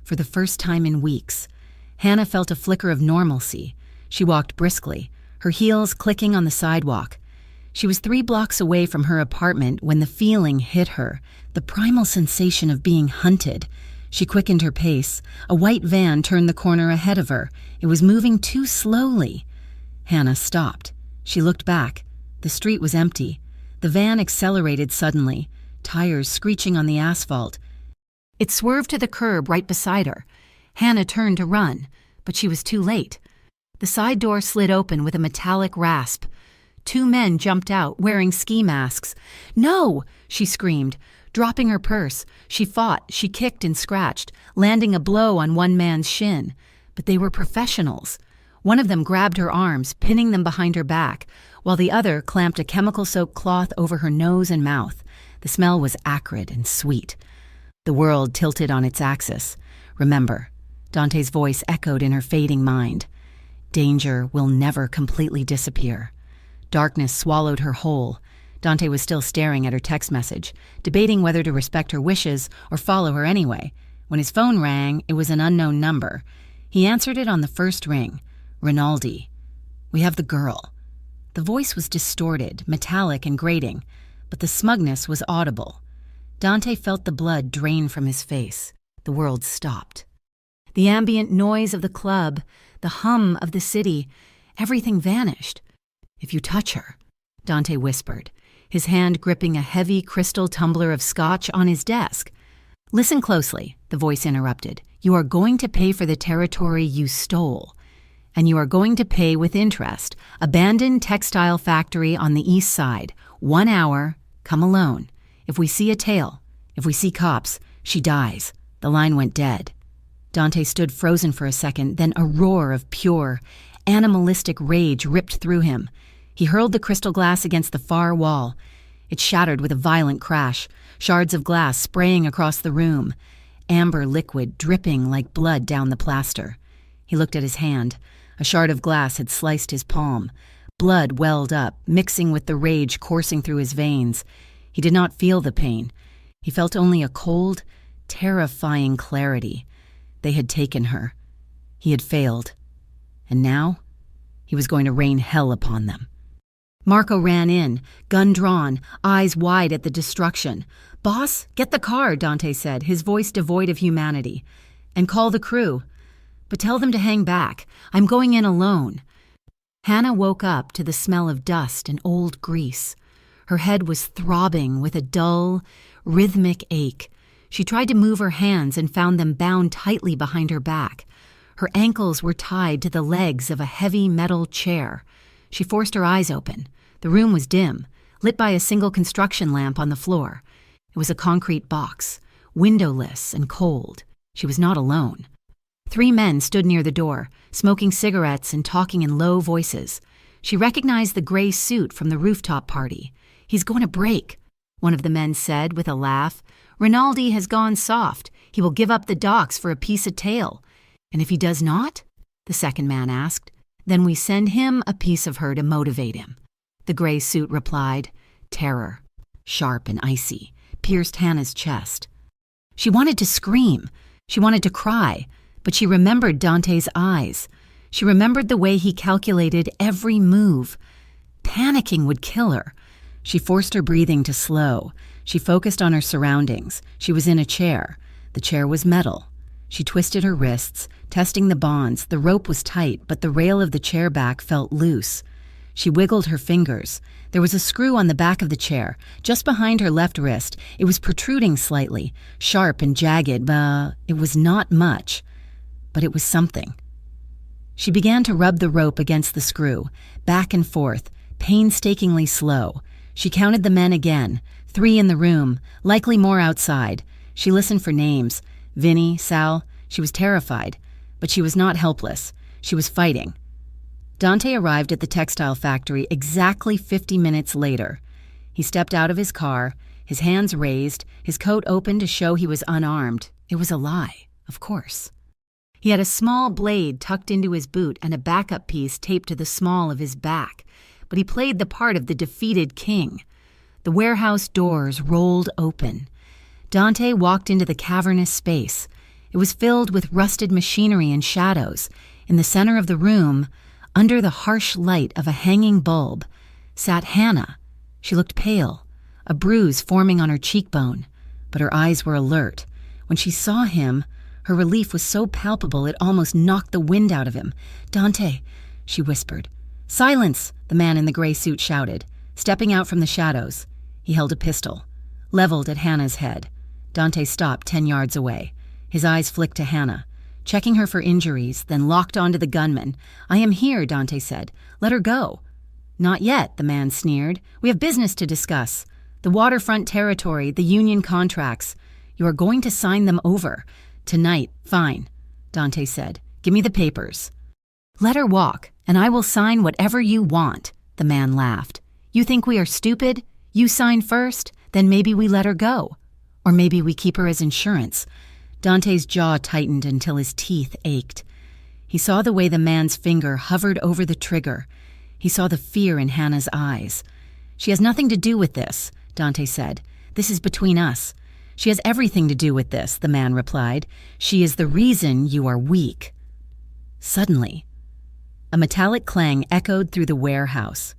S1: For the first time in weeks, Hannah felt a flicker of normalcy. She walked briskly, her heels clicking on the sidewalk. She was 3 blocks away from her apartment when the feeling hit her, the primal sensation of being hunted. She quickened her pace. A white van turned the corner ahead of her. It was moving too slowly. Hannah stopped. She looked back. The street was empty. The van accelerated suddenly, tires screeching on the asphalt. It swerved to the curb right beside her. Hannah turned to run, but she was too late. The side door slid open with a metallic rasp. 2 men jumped out, wearing ski masks. No! She screamed. Dropping her purse, she fought, she kicked and scratched, landing a blow on one man's shin. But they were professionals. One of them grabbed her arms, pinning them behind her back, while the other clamped a chemical-soaked cloth over her nose and mouth. The smell was acrid and sweet. The world tilted on its axis. Remember, Dante's voice echoed in her fading mind. Danger will never completely disappear. Darkness swallowed her whole. Dante was still staring at her text message, debating whether to respect her wishes or follow her anyway. When his phone rang, it was an unknown number. He answered it on the first ring. Rinaldi. We have the girl. The voice was distorted, metallic and grating, but the smugness was audible. Dante felt the blood drain from his face. The world stopped. The ambient noise of the club, the hum of the city, everything vanished. If you touch her, Dante whispered, his hand gripping a heavy crystal tumbler of scotch on his desk. Listen closely, the voice interrupted. You are going to pay for the territory you stole. And you are going to pay with interest. Abandoned textile factory on the east side. 1 hour, come alone. If we see a tail, if we see cops, she dies. The line went dead. Dante stood frozen for a second, then a roar of pure, animalistic rage ripped through him. He hurled the crystal glass against the far wall. It shattered with a violent crash, shards of glass spraying across the room, amber liquid dripping like blood down the plaster. He looked at his hand. A shard of glass had sliced his palm. Blood welled up, mixing with the rage coursing through his veins. He did not feel the pain. He felt only a cold, terrifying clarity. They had taken her. He had failed. And now, he was going to rain hell upon them. Marco ran in, gun drawn, eyes wide at the destruction. "Boss, get the car," Dante said, his voice devoid of humanity. "And call the crew. But tell them to hang back. I'm going in alone." Hannah woke up to the smell of dust and old grease. Her head was throbbing with a dull, rhythmic ache. She tried to move her hands and found them bound tightly behind her back. Her ankles were tied to the legs of a heavy metal chair. She forced her eyes open. The room was dim, lit by a single construction lamp on the floor. It was a concrete box, windowless and cold. She was not alone. 3 men stood near the door, smoking cigarettes and talking in low voices. She recognized the gray suit from the rooftop party. "He's going to break," one of the men said with a laugh. "Rinaldi has gone soft. He will give up the docks for a piece of tail." "And if he does not?" the second man asked. "Then we send him a piece of her to motivate him." The gray suit replied. Terror, sharp and icy, pierced Hannah's chest. She wanted to scream. She wanted to cry. But she remembered Dante's eyes. She remembered the way he calculated every move. Panicking would kill her. She forced her breathing to slow. She focused on her surroundings. She was in a chair. The chair was metal. She twisted her wrists, testing the bonds. The rope was tight, but the rail of the chair back felt loose. She wiggled her fingers. There was a screw on the back of the chair, just behind her left wrist. It was protruding slightly, sharp and jagged, but it was not much. But it was something. She began to rub the rope against the screw, back and forth, painstakingly slow. She counted the men again, 3 in the room, likely more outside. She listened for names. Vinny, Sal. She was terrified, but she was not helpless. She was fighting. Dante arrived at the textile factory exactly 50 minutes later. He stepped out of his car, his hands raised, his coat open to show he was unarmed. It was a lie, of course. He had a small blade tucked into his boot and a backup piece taped to the small of his back, but he played the part of the defeated king. The warehouse doors rolled open. Dante walked into the cavernous space. It was filled with rusted machinery and shadows. In the center of the room, under the harsh light of a hanging bulb, sat Hannah. She looked pale, a bruise forming on her cheekbone, but her eyes were alert. When she saw him, her relief was so palpable it almost knocked the wind out of him. "Dante," she whispered. "Silence!" the man in the gray suit shouted, stepping out from the shadows. He held a pistol, leveled at Hannah's head. Dante stopped 10 yards away. His eyes flicked to Hannah, checking her for injuries, then locked onto the gunman. "I am here," Dante said. "Let her go." "Not yet," the man sneered. "We have business to discuss. The waterfront territory, the union contracts. You are going to sign them over. Tonight." "Fine," Dante said. "Give me the papers." "Let her walk, and I will sign whatever you want," the man laughed. "You think we are stupid? You sign first, then maybe we let her go. Or maybe we keep her as insurance." Dante's jaw tightened until his teeth ached. He saw the way the man's finger hovered over the trigger. He saw the fear in Hannah's eyes. "She has nothing to do with this," Dante said. "This is between us." "She has everything to do with this," the man replied. "She is the reason you are weak." Suddenly, a metallic clang echoed through the warehouse.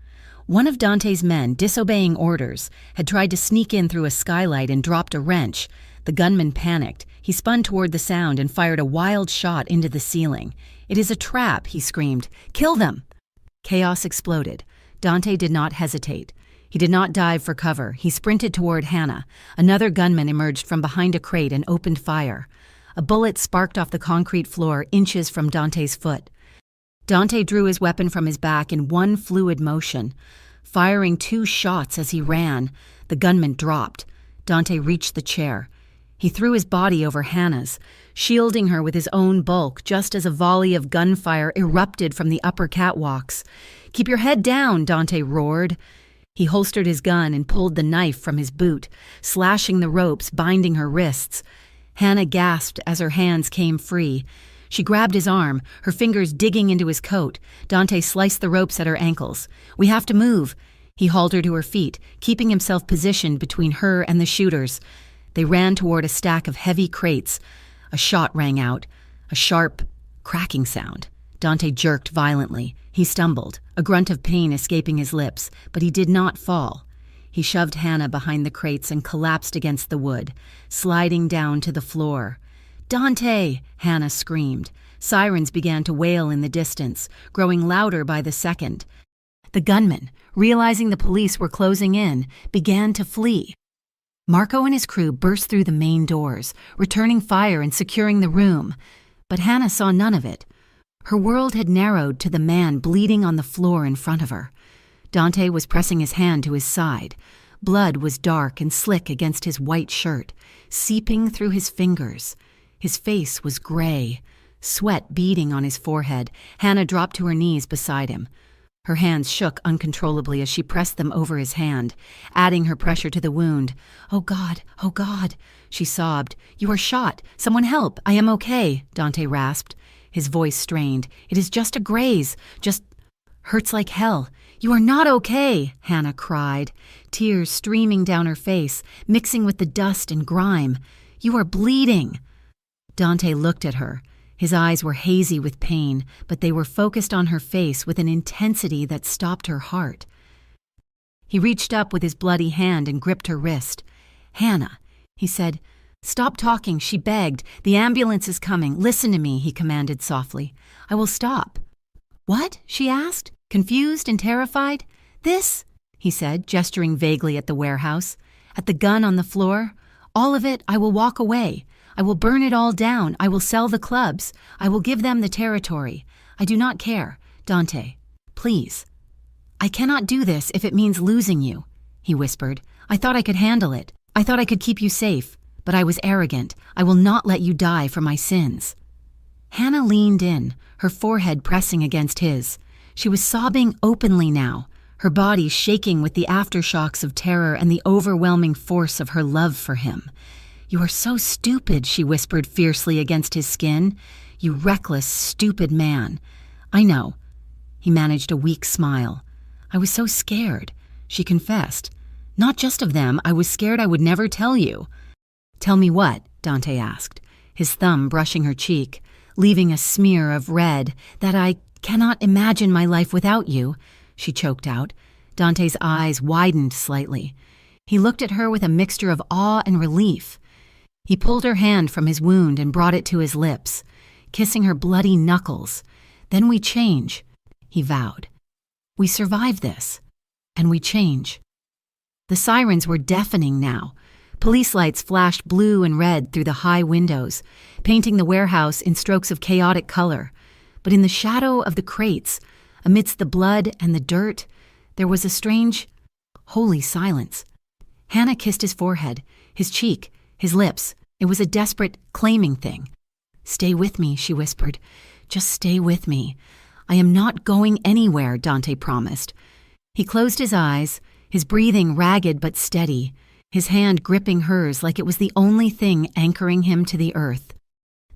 S1: One of Dante's men, disobeying orders, had tried to sneak in through a skylight and dropped a wrench. The gunman panicked. He spun toward the sound and fired a wild shot into the ceiling. "It is a trap," he screamed. "Kill them!" Chaos exploded. Dante did not hesitate. He did not dive for cover. He sprinted toward Hannah. Another gunman emerged from behind a crate and opened fire. A bullet sparked off the concrete floor inches from Dante's foot. Dante drew his weapon from his back in one fluid motion, firing 2 shots as he ran. The gunman dropped. Dante reached the chair. He threw his body over Hannah's, shielding her with his own bulk just as a volley of gunfire erupted from the upper catwalks. "Keep your head down," Dante roared. He holstered his gun and pulled the knife from his boot, slashing the ropes, binding her wrists. Hannah gasped as her hands came free. She grabbed his arm, her fingers digging into his coat. Dante sliced the ropes at her ankles. "We have to move." He hauled her to her feet, keeping himself positioned between her and the shooters. They ran toward a stack of heavy crates. A shot rang out, a sharp, cracking sound. Dante jerked violently. He stumbled, a grunt of pain escaping his lips, but he did not fall. He shoved Hannah behind the crates and collapsed against the wood, sliding down to the floor. "Dante!" Hannah screamed. Sirens began to wail in the distance, growing louder by the second. The gunmen, realizing the police were closing in, began to flee. Marco and his crew burst through the main doors, returning fire and securing the room. But Hannah saw none of it. Her world had narrowed to the man bleeding on the floor in front of her. Dante was pressing his hand to his side. Blood was dark and slick against his white shirt, seeping through his fingers. His face was gray, sweat beading on his forehead. Hannah dropped to her knees beside him. Her hands shook uncontrollably as she pressed them over his hand, adding her pressure to the wound. Oh, God," she sobbed. "You are shot. Someone help. I am okay," Dante rasped. His voice strained. "It is just a graze. Just hurts like hell." "You are not okay," Hannah cried, tears streaming down her face, mixing with the dust and grime. "You are bleeding." Dante looked at her. His eyes were hazy with pain, but they were focused on her face with an intensity that stopped her heart. He reached up with his bloody hand and gripped her wrist. "Hannah," he said. "Stop talking," she begged. "The ambulance is coming. Listen to me," he commanded softly. "I will stop." "What?" she asked, confused and terrified. "This," he said, gesturing vaguely at the warehouse. "At the gun on the floor. All of it. I will walk away. I will burn it all down. I will sell the clubs. I will give them the territory. I do not care. Dante, please." "I cannot do this if it means losing you," he whispered. "I thought I could handle it. I thought I could keep you safe. But I was arrogant. I will not let you die for my sins." Hannah leaned in, her forehead pressing against his. She was sobbing openly now, her body shaking with the aftershocks of terror and the overwhelming force of her love for him. "You are so stupid," she whispered fiercely against his skin. "You reckless, stupid man." "I know." He managed a weak smile. "I was so scared," she confessed. "Not just of them. I was scared I would never tell you." "Tell me what?" Dante asked, his thumb brushing her cheek, leaving a smear of red. "That I cannot imagine my life without you," she choked out. Dante's eyes widened slightly. He looked at her with a mixture of awe and relief. He pulled her hand from his wound and brought it to his lips, kissing her bloody knuckles. "Then we change," he vowed. "We survive this, and we change." The sirens were deafening now. Police lights flashed blue and red through the high windows, painting the warehouse in strokes of chaotic color. But in the shadow of the crates, amidst the blood and the dirt, there was a strange, holy silence. Hannah kissed his forehead, his cheek, his lips. It was a desperate, claiming thing. "Stay with me," she whispered. "Just stay with me." "I am not going anywhere," Dante promised. He closed his eyes, his breathing ragged but steady, his hand gripping hers like it was the only thing anchoring him to the earth.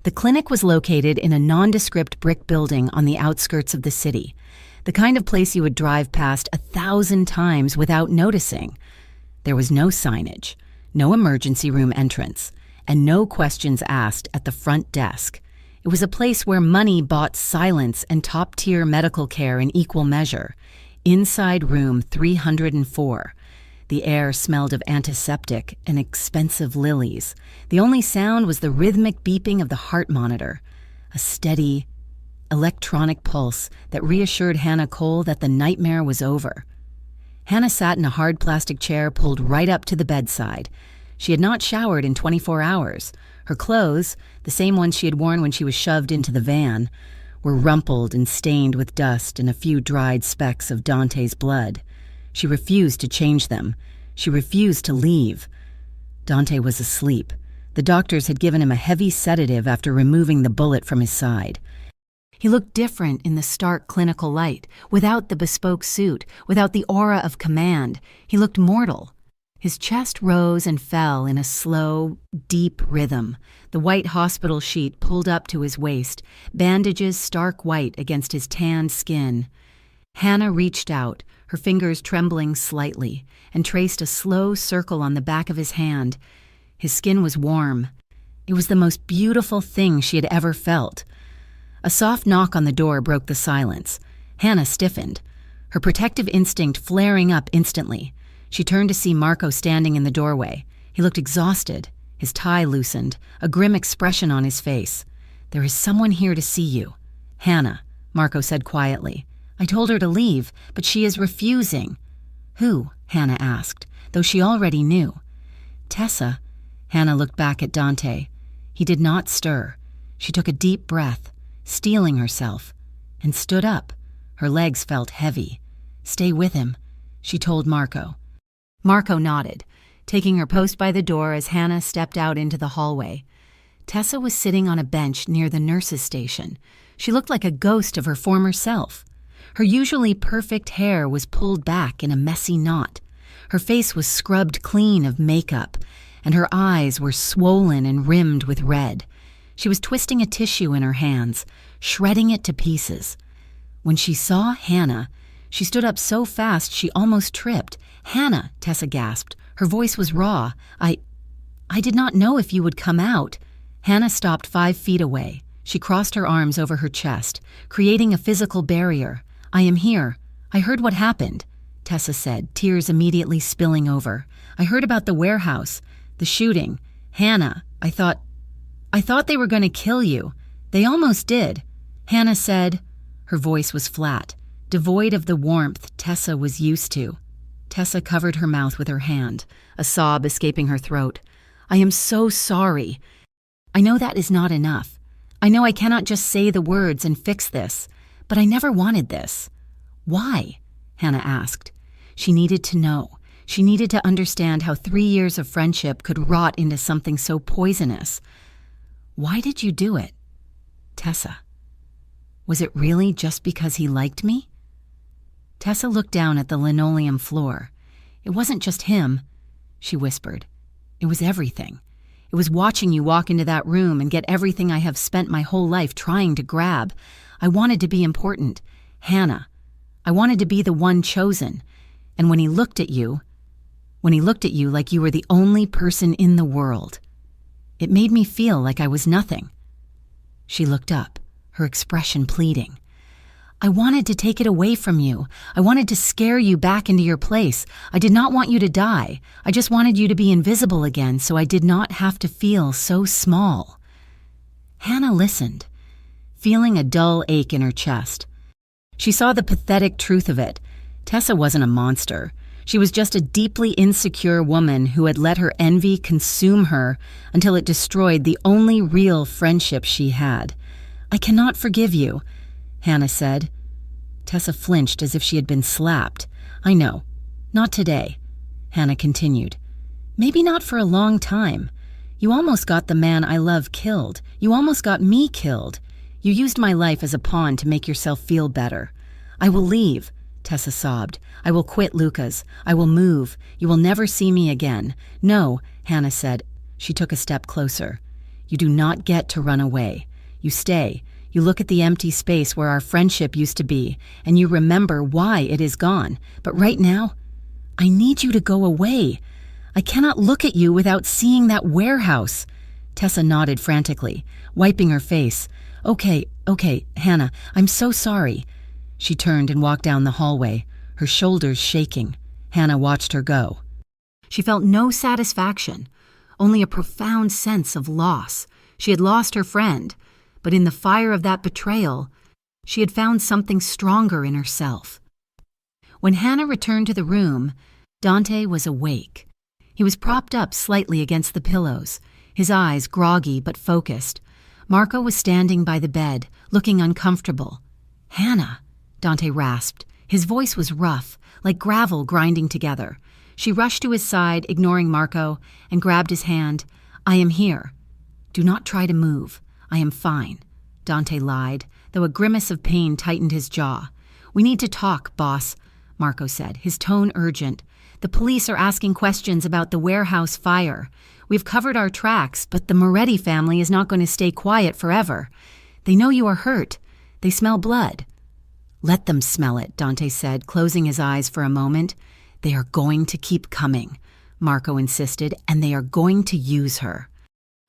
S1: The clinic was located in a nondescript brick building on the outskirts of the city, the kind of place you would drive past 1,000 times without noticing. There was no signage, no emergency room entrance, and no questions asked at the front desk. It was a place where money bought silence and top-tier medical care in equal measure. Inside room 304. The air smelled of antiseptic and expensive lilies. The only sound was the rhythmic beeping of the heart monitor, a steady, electronic pulse that reassured Hannah Cole that the nightmare was over. Hannah sat in a hard plastic chair pulled right up to the bedside. She had not showered in 24 hours. Her clothes, the same ones she had worn when she was shoved into the van, were rumpled and stained with dust and a few dried specks of Dante's blood. She refused to change them. She refused to leave. Dante was asleep. The The doctors had given him a heavy sedative after removing the bullet from his side. He looked different in the stark clinical light, without the bespoke suit, without the aura of command. He looked mortal. His chest rose and fell in a slow, deep rhythm, the white hospital sheet pulled up to his waist, bandages stark white against his tanned skin. Hannah reached out, her fingers trembling slightly, and traced a slow circle on the back of his hand. His skin was warm. It was the most beautiful thing she had ever felt. A soft knock on the door broke the silence. Hannah stiffened, her protective instinct flaring up instantly. She turned to see Marco standing in the doorway. He looked exhausted, his tie loosened, a grim expression on his face. "There is someone here to see you." "Hannah," Marco said quietly. "I told her to leave, but she is refusing." "Who?" Hannah asked, though she already knew. "Tessa." Hannah looked back at Dante. He did not stir. She took a deep breath, steeling herself, and stood up. Her legs felt heavy. "Stay with him," she told Marco. Marco nodded, taking her post by the door as Hannah stepped out into the hallway. Tessa was sitting on a bench near the nurse's station. She looked like a ghost of her former self. Her usually perfect hair was pulled back in a messy knot. Her face was scrubbed clean of makeup, and her eyes were swollen and rimmed with red. She was twisting a tissue in her hands, shredding it to pieces. When she saw Hannah, she stood up so fast she almost tripped. "Hannah," Tessa gasped. Her voice was raw. I did not know if you would come out." Hannah stopped 5 feet away. She crossed her arms over her chest, creating a physical barrier. "I am here. I heard what happened," Tessa said, tears immediately spilling over. "I heard about the warehouse, the shooting. Hannah, I thought they were going to kill you. They almost did." Hannah said. Her voice was flat, devoid of the warmth Tessa was used to. Tessa covered her mouth with her hand, a sob escaping her throat. "I am so sorry. I know that is not enough. I know I cannot just say the words and fix this, but I never wanted this." "Why?" Hannah asked. She needed to know. She needed to understand how 3 years of friendship could rot into something so poisonous. "Why did you do it?" "Tessa, was it really just because he liked me?" Tessa looked down at the linoleum floor. "It wasn't just him," she whispered. "It was everything. It was watching you walk into that room and get everything I have spent my whole life trying to grab. I wanted to be important. Hannah. I wanted to be the one chosen. And when he looked at you like you were the only person in the world, it made me feel like I was nothing." She looked up, her expression pleading. "I wanted to take it away from you. I wanted to scare you back into your place. I did not want you to die. I just wanted you to be invisible again so I did not have to feel so small." Hannah listened, feeling a dull ache in her chest. She saw the pathetic truth of it. Tessa wasn't a monster. She was just a deeply insecure woman who had let her envy consume her until it destroyed the only real friendship she had. "I cannot forgive you," Hannah said. Tessa flinched as if she had been slapped. "I know. Not today," Hannah continued. "Maybe not for a long time. You almost got the man I love killed. You almost got me killed. You used my life as a pawn to make yourself feel better. I will leave," Tessa sobbed. "I will quit Luca's. I will move. You will never see me again." "No," Hannah said. She took a step closer. "You do not get to run away. You stay. You look at the empty space where our friendship used to be, and you remember why it is gone. But right now, I need you to go away. I cannot look at you without seeing that warehouse." Tessa nodded frantically, wiping her face. Okay, Hannah, I'm so sorry." She turned and walked down the hallway, her shoulders shaking. Hannah watched her go. She felt no satisfaction, only a profound sense of loss. She had lost her friend, but in the fire of that betrayal, she had found something stronger in herself. When Hannah returned to the room, Dante was awake. He was propped up slightly against the pillows, his eyes groggy but focused. Marco was standing by the bed, looking uncomfortable. "Hannah," Dante rasped. His voice was rough, like gravel grinding together. She rushed to his side, ignoring Marco, and grabbed his hand. I am here. Do not try to move. I am fine, Dante lied, though a grimace of pain tightened his jaw. We need to talk, boss, Marco said, his tone urgent. The police are asking questions about the warehouse fire. We've covered our tracks, but the Moretti family is not going to stay quiet forever. They know you are hurt. They smell blood. Let them smell it, Dante said, closing his eyes for a moment. They are going to keep coming, Marco insisted, and they are going to use her.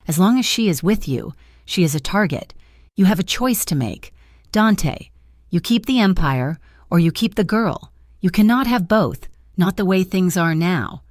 S1: As long as she is with you, she is a target. You have a choice to make. Dante, you keep the empire, or you keep the girl. You cannot have both, not the way things are now.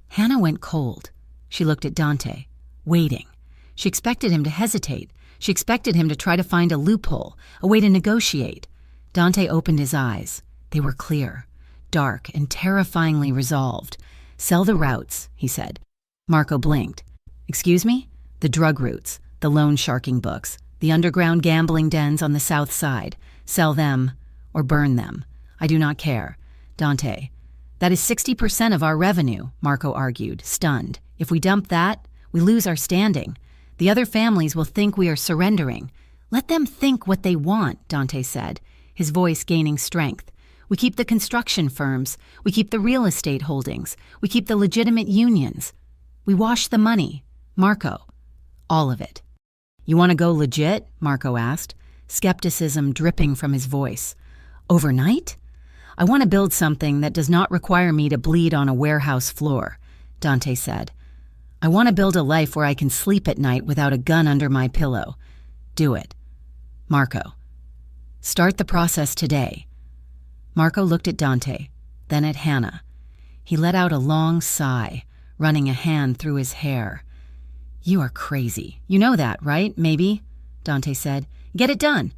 S1: Hannah went cold. She looked at Dante, waiting. She expected him to hesitate. She expected him to try to find a loophole, a way to negotiate. Dante opened his eyes. They were clear, dark, and terrifyingly resolved. Sell the routes, he said. Marco blinked. Excuse me? The drug routes, the loan sharking books, the underground gambling dens on the south side. Sell them or burn them. I do not care. Dante, that is 60% of our revenue, Marco argued, stunned. If we dump that, we lose our standing. The other families will think we are surrendering. Let them think what they want, Dante said, his voice gaining strength. We keep the construction firms. We keep the real estate holdings. We keep the legitimate unions. We wash the money. Marco, all of it. You want to go legit? Marco asked, skepticism dripping from his voice. Overnight? I want to build something that does not require me to bleed on a warehouse floor, Dante said. I want to build a life where I can sleep at night without a gun under my pillow. Do it. Marco. Start the process today. Marco looked at Dante, then at Hannah. He let out a long sigh, running a hand through his hair. You are crazy. You know that, right? Maybe, Dante said. Get it done.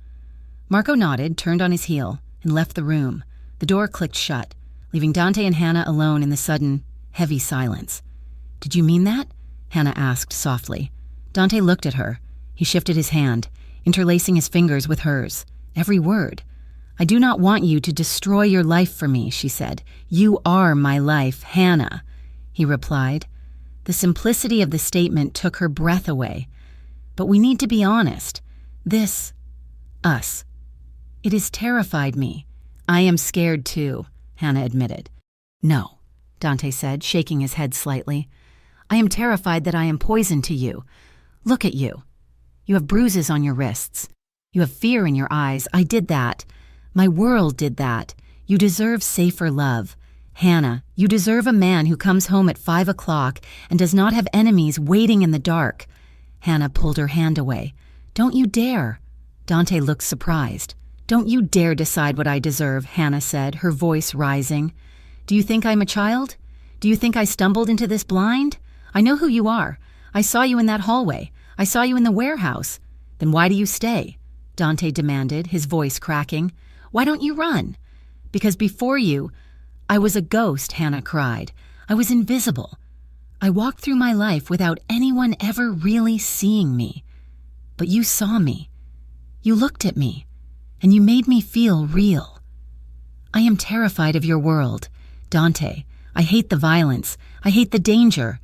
S1: Marco nodded, turned on his heel, and left the room. The door clicked shut, leaving Dante and Hannah alone in the sudden, heavy silence. Did you mean that? Hannah asked softly. Dante looked at her. He shifted his hand, interlacing his fingers with hers. Every word. I do not want you to destroy your life for me, she said. You are my life, Hannah, he replied. The simplicity of the statement took her breath away. But we need to be honest. Us. It has terrified me. I am scared too, Hannah admitted. No, Dante said, shaking his head slightly. I am terrified that I am poison to you. Look at you. You have bruises on your wrists. You have fear in your eyes. I did that. My world did that. You deserve safer love. Hannah, you deserve a man who comes home at 5 o'clock and does not have enemies waiting in the dark. Hannah pulled her hand away. Don't you dare. Dante looked surprised. Don't you dare decide what I deserve, Hannah said, her voice rising. Do you think I'm a child? Do you think I stumbled into this blind? I know who you are. I saw you in that hallway. I saw you in the warehouse. Then why do you stay? Dante demanded, his voice cracking. Why don't you run? Because before you, I was a ghost, Hannah cried. I was invisible. I walked through my life without anyone ever really seeing me. But you saw me. You looked at me, and you made me feel real. I am terrified of your world, Dante. I hate the violence. I hate the danger.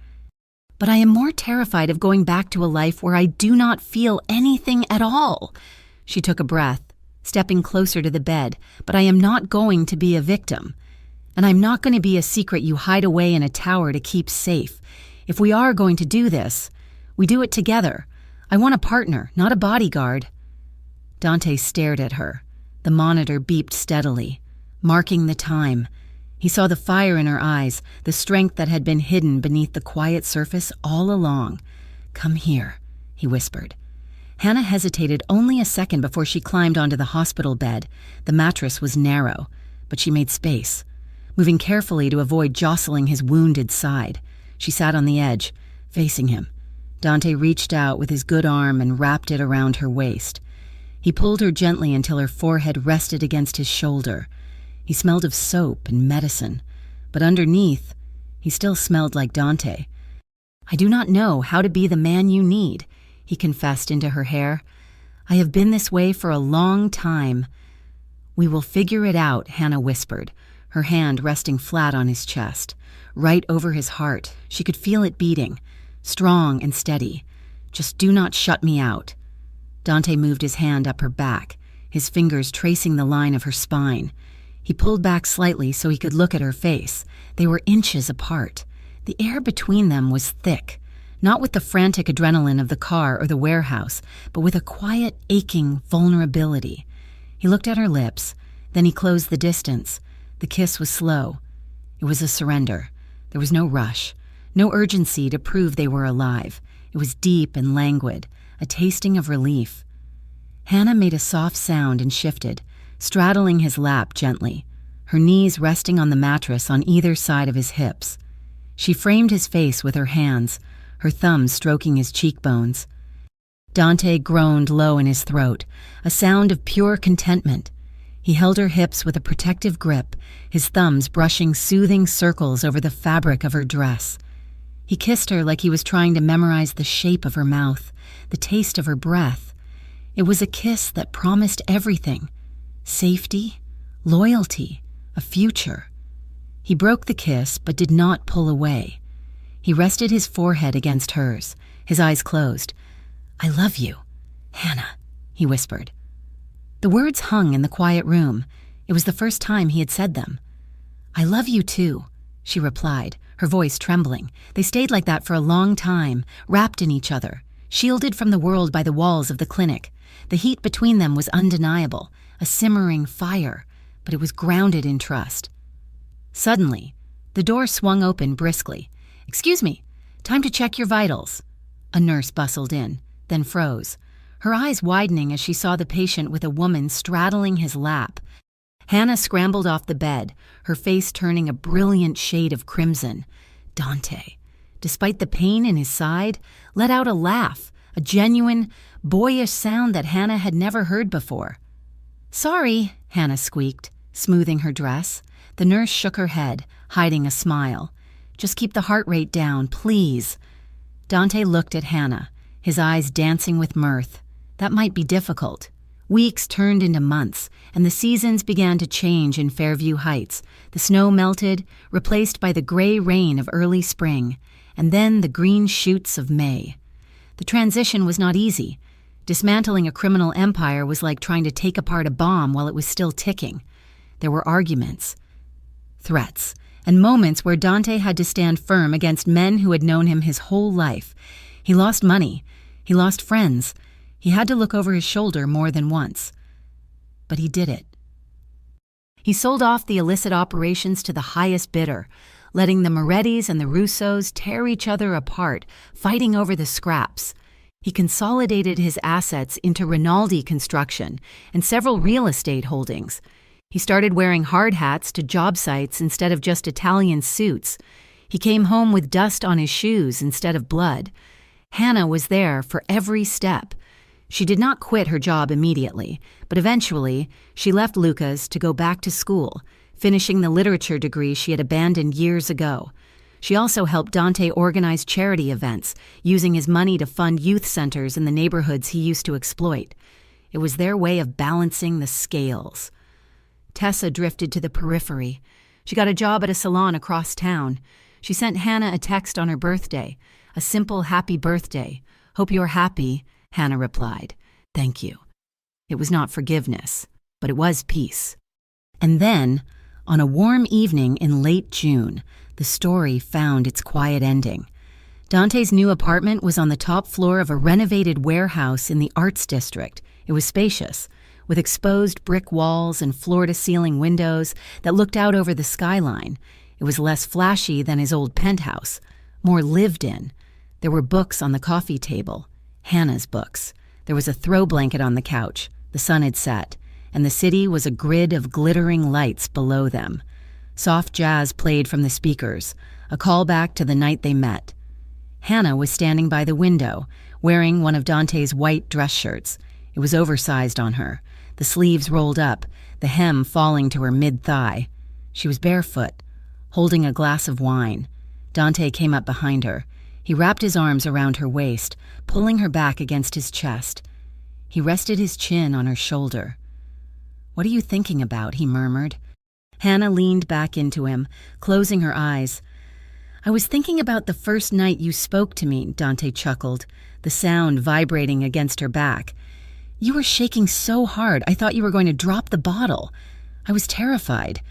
S1: But I am more terrified of going back to a life where I do not feel anything at all. She took a breath, stepping closer to the bed. But I am not going to be a victim. And I'm not going to be a secret you hide away in a tower to keep safe. If we are going to do this, we do it together. I want a partner, not a bodyguard. Dante stared at her. The monitor beeped steadily, marking the time. He saw the fire in her eyes, the strength that had been hidden beneath the quiet surface all along. Come here, he whispered. Hannah hesitated only a second before she climbed onto the hospital bed. The mattress was narrow, but she made space, moving carefully to avoid jostling his wounded side. She sat on the edge, facing him. Dante reached out with his good arm and wrapped it around her waist. He pulled her gently until her forehead rested against his shoulder. He smelled of soap and medicine, but underneath, he still smelled like Dante. I do not know how to be the man you need, he confessed into her hair. I have been this way for a long time. We will figure it out, Hannah whispered, her hand resting flat on his chest. Right over his heart, she could feel it beating, strong and steady. Just do not shut me out. Dante moved his hand up her back, his fingers tracing the line of her spine. He pulled back slightly so he could look at her face. They were inches apart. The air between them was thick, not with the frantic adrenaline of the car or the warehouse, but with a quiet, aching vulnerability. He looked at her lips, then he closed the distance. The kiss was slow. It was a surrender. There was no rush, no urgency to prove they were alive. It was deep and languid, a tasting of relief. Hannah made a soft sound and shifted, straddling his lap gently, her knees resting on the mattress on either side of his hips. She framed his face with her hands, her thumbs stroking his cheekbones. Dante groaned low in his throat, a sound of pure contentment. He held her hips with a protective grip, his thumbs brushing soothing circles over the fabric of her dress. He kissed her like he was trying to memorize the shape of her mouth, the taste of her breath. It was a kiss that promised everything: safety, loyalty, a future. He broke the kiss but did not pull away. He rested his forehead against hers, his eyes closed. "I love you, Hannah," he whispered. The words hung in the quiet room. It was the first time he had said them. "I love you too," she replied, her voice trembling. They stayed like that for a long time, wrapped in each other, shielded from the world by the walls of the clinic. The heat between them was undeniable, a simmering fire, but it was grounded in trust. Suddenly, the door swung open briskly. "Excuse me, time to check your vitals." A nurse bustled in, then froze, her eyes widening as she saw the patient with a woman straddling his lap. Hannah scrambled off the bed, her face turning a brilliant shade of crimson. Dante, despite the pain in his side, let out a laugh, a genuine, boyish sound that Hannah had never heard before. "Sorry," Hannah squeaked, smoothing her dress. The nurse shook her head, hiding a smile. "Just keep the heart rate down, please." Dante looked at Hannah, his eyes dancing with mirth. That might be difficult. Weeks turned into months, and the seasons began to change in Fairview Heights. The snow melted, replaced by the gray rain of early spring, and then the green shoots of May. The transition was not easy. Dismantling a criminal empire was like trying to take apart a bomb while it was still ticking. There were arguments, threats, and moments where Dante had to stand firm against men who had known him his whole life. He lost money. He lost friends. He had to look over his shoulder more than once. But he did it. He sold off the illicit operations to the highest bidder, letting the Morettis and the Russos tear each other apart, fighting over the scraps. He consolidated his assets into Rinaldi Construction and several real estate holdings. He started wearing hard hats to job sites instead of just Italian suits. He came home with dust on his shoes instead of blood. Hannah was there for every step. She did not quit her job immediately, but eventually she left Luca's to go back to school, finishing the literature degree she had abandoned years ago. She also helped Dante organize charity events, using his money to fund youth centers in the neighborhoods he used to exploit. It was their way of balancing the scales. Tessa drifted to the periphery. She got a job at a salon across town. She sent Hannah a text on her birthday, a simple happy birthday. "Hope you're happy," Hannah replied. "Thank you." It was not forgiveness, but it was peace. And then, on a warm evening in late June, the story found its quiet ending. Dante's new apartment was on the top floor of a renovated warehouse in the Arts District. It was spacious, with exposed brick walls and floor-to-ceiling windows that looked out over the skyline. It was less flashy than his old penthouse, more lived in. There were books on the coffee table, Hannah's books. There was a throw blanket on the couch. The sun had set, and the city was a grid of glittering lights below them. Soft jazz played from the speakers, a callback to the night they met. Hannah was standing by the window, wearing one of Dante's white dress shirts. It was oversized on her, the sleeves rolled up, the hem falling to her mid-thigh. She was barefoot, holding a glass of wine. Dante came up behind her. He wrapped his arms around her waist, pulling her back against his chest. He rested his chin on her shoulder. "What are you thinking about?" he murmured. Hannah leaned back into him, closing her eyes. I was thinking about the first night you spoke to me, Dante chuckled, the sound vibrating against her back. You were shaking so hard I thought you were going to drop the bottle. I was terrified.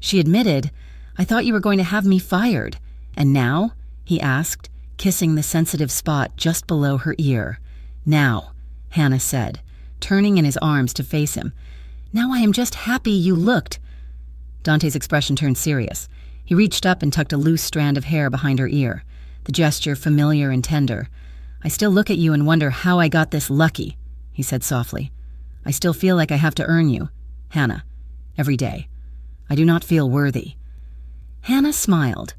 S1: She admitted, I thought you were going to have me fired. And now? He asked, kissing the sensitive spot just below her ear. Now, Hannah said, turning in his arms to face him. Now I am just happy you looked. Dante's expression turned serious. He reached up and tucked a loose strand of hair behind her ear, the gesture familiar and tender. I still look at you and wonder how I got this lucky, he said softly. I still feel like I have to earn you, Hannah, every day. I do not feel worthy. Hannah smiled.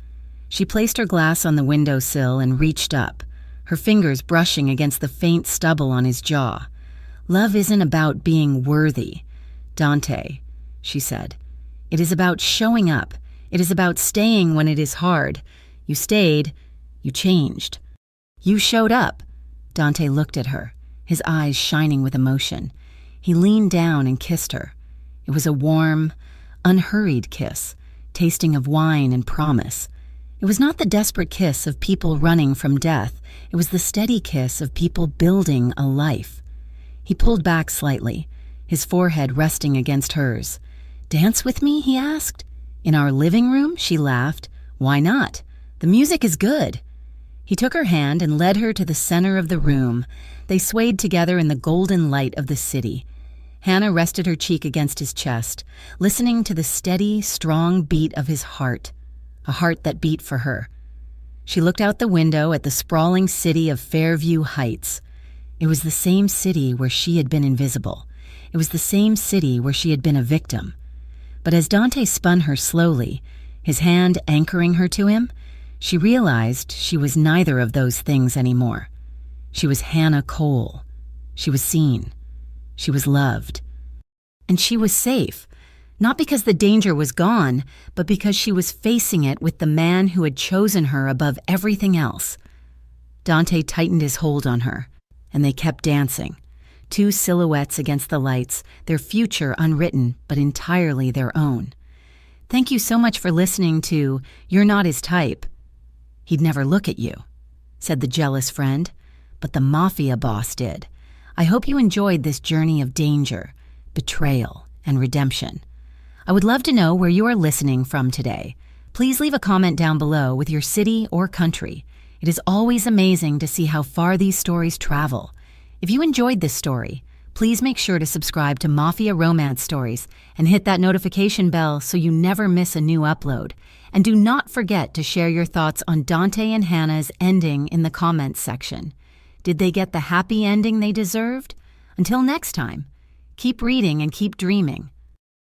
S1: She placed her glass on the windowsill and reached up, her fingers brushing against the faint stubble on his jaw. Love isn't about being worthy, Dante, she said. It is about showing up. It is about staying when it is hard. You stayed. You changed. You showed up. Dante looked at her, his eyes shining with emotion. He leaned down and kissed her. It was a warm, unhurried kiss, tasting of wine and promise. It was not the desperate kiss of people running from death. It was the steady kiss of people building a life. He pulled back slightly, his forehead resting against hers. Dance with me? He asked. In our living room? She laughed. Why not? The music is good. He took her hand and led her to the center of the room. They swayed together in the golden light of the city. Hannah rested her cheek against his chest, listening to the steady, strong beat of his heart, a heart that beat for her. She looked out the window at the sprawling city of Fairview Heights. It was the same city where she had been invisible. It was the same city where she had been a victim. But as Dante spun her slowly, his hand anchoring her to him, she realized she was neither of those things anymore. She was Hannah Cole. She was seen. She was loved. And she was safe, not because the danger was gone, but because she was facing it with the man who had chosen her above everything else. Dante tightened his hold on her, and they kept dancing. Two silhouettes against the lights, their future unwritten, but entirely their own. Thank you so much for listening to You're Not His Type. He'd never look at you, said the jealous friend, but the Mafia boss did. I hope you enjoyed this journey of danger, betrayal, and redemption. I would love to know where you are listening from today. Please leave a comment down below with your city or country. It is always amazing to see how far these stories travel. If you enjoyed this story, please make sure to subscribe to Mafia Romance Stories and hit that notification bell so you never miss a new upload. And do not forget to share your thoughts on Dante and Hannah's ending in the comments section. Did they get the happy ending they deserved? Until next time, keep reading and keep dreaming.